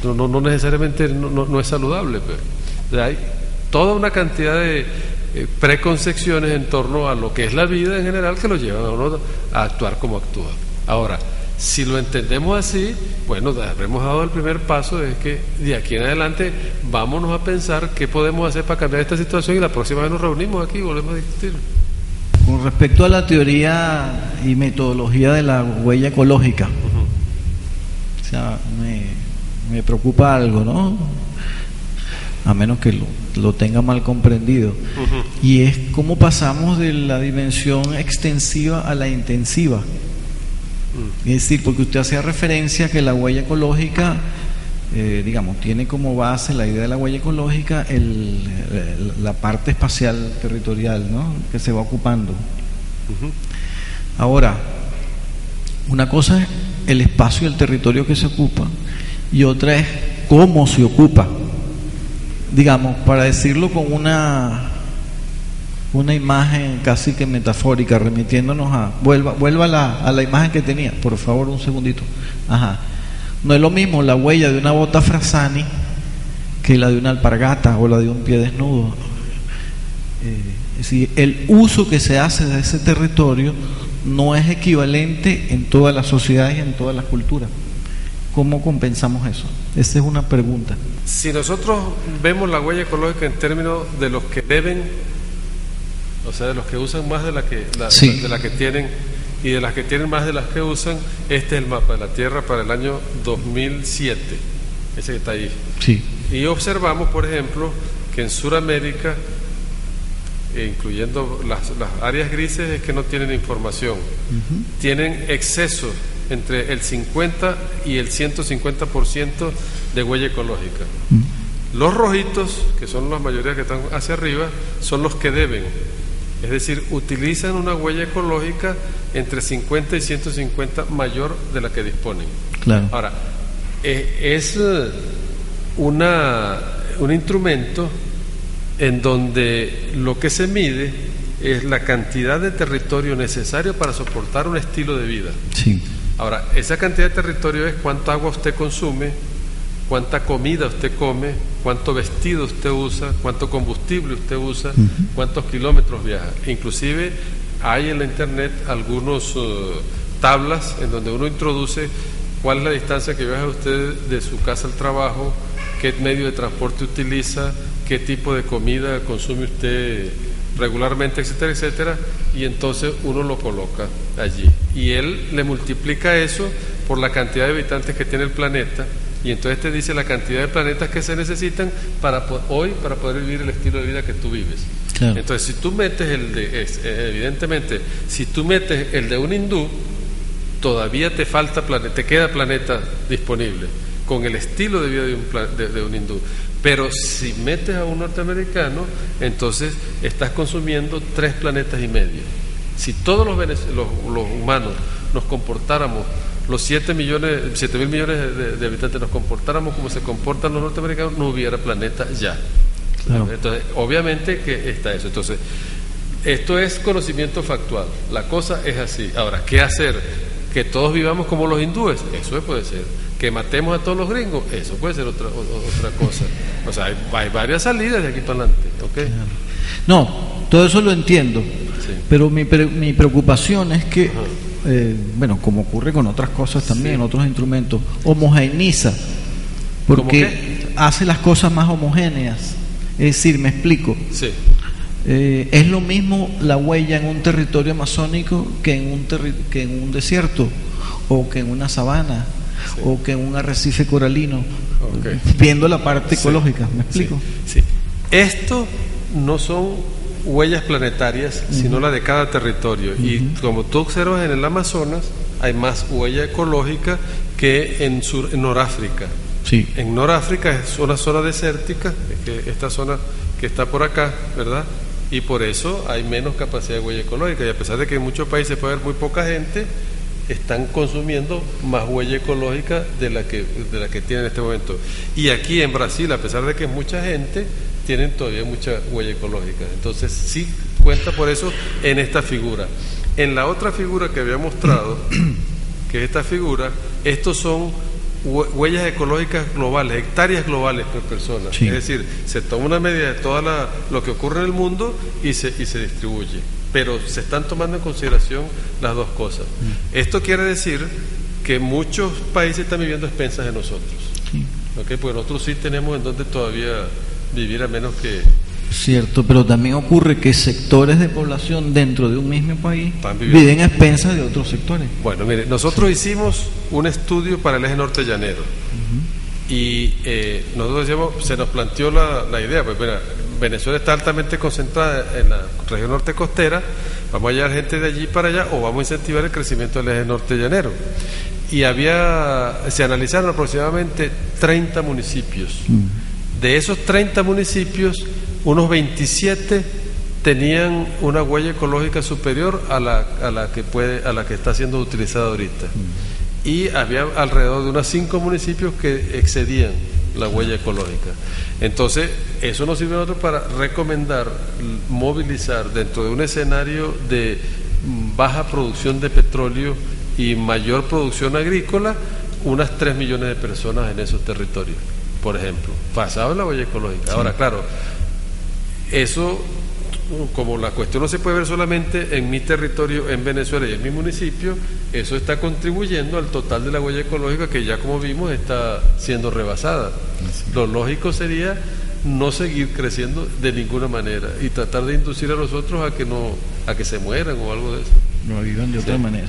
no necesariamente no es saludable. Pero hay toda una cantidad de preconcepciones en torno a lo que es la vida en general, que lo llevan a uno a actuar como actúa. Ahora, si lo entendemos así, bueno, habremos dado el primer paso, es que de aquí en adelante vámonos a pensar qué podemos hacer para cambiar esta situación, y la próxima vez nos reunimos aquí y volvemos a discutir. Con respecto a la teoría y metodología de la huella ecológica, o sea, me preocupa algo, ¿no? A menos que lo tenga mal comprendido, y es cómo pasamos de la dimensión extensiva a la intensiva. Es decir, porque usted hacía referencia a que la huella ecológica, digamos, tiene como base la idea de la huella ecológica la parte espacial territorial, ¿no?, que se va ocupando. Ahora, una cosa es el espacio y el territorio que se ocupa, y otra es cómo se ocupa. Digamos, para decirlo con una imagen casi que metafórica, remitiéndonos vuelva a la imagen que tenía, por favor, un segundito. No es lo mismo la huella de una bota Frassani que la de una alpargata o la de un pie desnudo. Es decir, el uso que se hace de ese territorio no es equivalente en todas las sociedades y en todas las culturas. ¿Cómo compensamos eso? Esa es una pregunta. Si nosotros vemos la huella ecológica en términos de los que deben, o sea, de los que usan más de la que tienen, y de las que tienen más de las que usan, este es el mapa de la Tierra para el año 2007, ese que está ahí. Sí. Y observamos, por ejemplo, que en Sudamérica, incluyendo las áreas grises, es que no tienen información, tienen exceso entre el 50 y el 150% de huella ecológica. Los rojitos, que son las mayorías que están hacia arriba, son los que deben, es decir, utilizan una huella ecológica entre 50 y 150 mayor de la que disponen. Claro. Ahora, es un instrumento en donde lo que se mide es la cantidad de territorio necesario para soportar un estilo de vida. Sí. Ahora, esa cantidad de territorio es cuánta agua usted consume, cuánta comida usted come, cuánto vestido usted usa, cuánto combustible usted usa, cuántos kilómetros viaja. Inclusive hay en la internet algunos tablas en donde uno introduce cuál es la distancia que viaja usted de su casa al trabajo, qué medio de transporte utiliza, qué tipo de comida consume usted regularmente, etcétera, etcétera, y entonces uno lo coloca allí. Y él le multiplica eso por la cantidad de habitantes que tiene el planeta, y entonces te dice la cantidad de planetas que se necesitan para poder vivir el estilo de vida que tú vives. Claro. Entonces, si tú metes evidentemente, si tú metes el de un hindú, todavía te falta te queda planeta disponible con el estilo de vida de un hindú. Pero si metes a un norteamericano, entonces estás consumiendo 3 planetas y medio. Si todos los humanos nos comportáramos, los 7.000 millones de habitantes nos comportáramos como se comportan los norteamericanos, no hubiera planeta ya. Claro. Entonces, obviamente que está eso. Entonces, esto es conocimiento factual. La cosa es así. Ahora, ¿qué hacer? Que todos vivamos como los hindúes, eso puede ser. Que matemos a todos los gringos, eso puede ser otra cosa. O sea, hay varias salidas de aquí para adelante, ¿ok? Claro. No, todo eso lo entiendo, sí. Pero mi preocupación es que, bueno, como ocurre con otras cosas también, sí. Otros instrumentos, homogeneiza, porque hace las cosas más homogéneas. Es decir, me explico. Sí. Es lo mismo la huella en un territorio amazónico que en un desierto, o que en una sabana, sí. O que en un arrecife coralino, okay. Viendo la parte ecológica, ¿me explico? Sí, sí. Esto no son huellas planetarias, sino la de cada territorio. Y como tú observas, en el Amazonas hay más huella ecológica que en Noráfrica. Sí. En Noráfrica es una zona desértica, esta zona que está por acá, ¿verdad? Y por eso hay menos capacidad de huella ecológica. Y a pesar de que en muchos países puede haber muy poca gente, están consumiendo más huella ecológica de la que tienen en este momento. Y aquí en Brasil, a pesar de que es mucha gente, tienen todavía mucha huella ecológica. Entonces sí cuenta por eso en esta figura. En la otra figura que había mostrado, que es esta figura, estos son huellas ecológicas globales, hectáreas globales por persona. Sí. Es decir, se toma una medida de todo lo que ocurre en el mundo y se distribuye. Pero se están tomando en consideración las dos cosas. Esto quiere decir que muchos países están viviendo a expensas de nosotros. Sí. ¿Okay? Porque nosotros sí tenemos en donde todavía vivir, a menos que... Cierto, pero también ocurre que sectores de población dentro de un mismo país viven a expensas de otros sectores. Bueno, mire, nosotros hicimos un estudio para el eje norte llanero. Y nosotros decíamos, se nos planteó la idea, pues mira, Venezuela está altamente concentrada en la región norte costera, vamos a llevar gente de allí para allá o vamos a incentivar el crecimiento del eje norte llanero. Y se analizaron aproximadamente 30 municipios. De esos 30 municipios, unos 27 tenían una huella ecológica superior a la que está siendo utilizada ahorita. Y había alrededor de unos 5 municipios que excedían la huella ecológica. Entonces, eso nos sirve a nosotros para recomendar, movilizar dentro de un escenario de baja producción de petróleo y mayor producción agrícola, unas 3 millones de personas en esos territorios, por ejemplo, basado en la huella ecológica. Sí. Ahora, claro, eso, como la cuestión no se puede ver solamente en mi territorio, en Venezuela y en mi municipio, eso está contribuyendo al total de la huella ecológica que ya, como vimos, está siendo rebasada. Sí. Lo lógico sería no seguir creciendo de ninguna manera y tratar de inducir a los otros a que se mueran o algo de eso. No vivan de otra manera.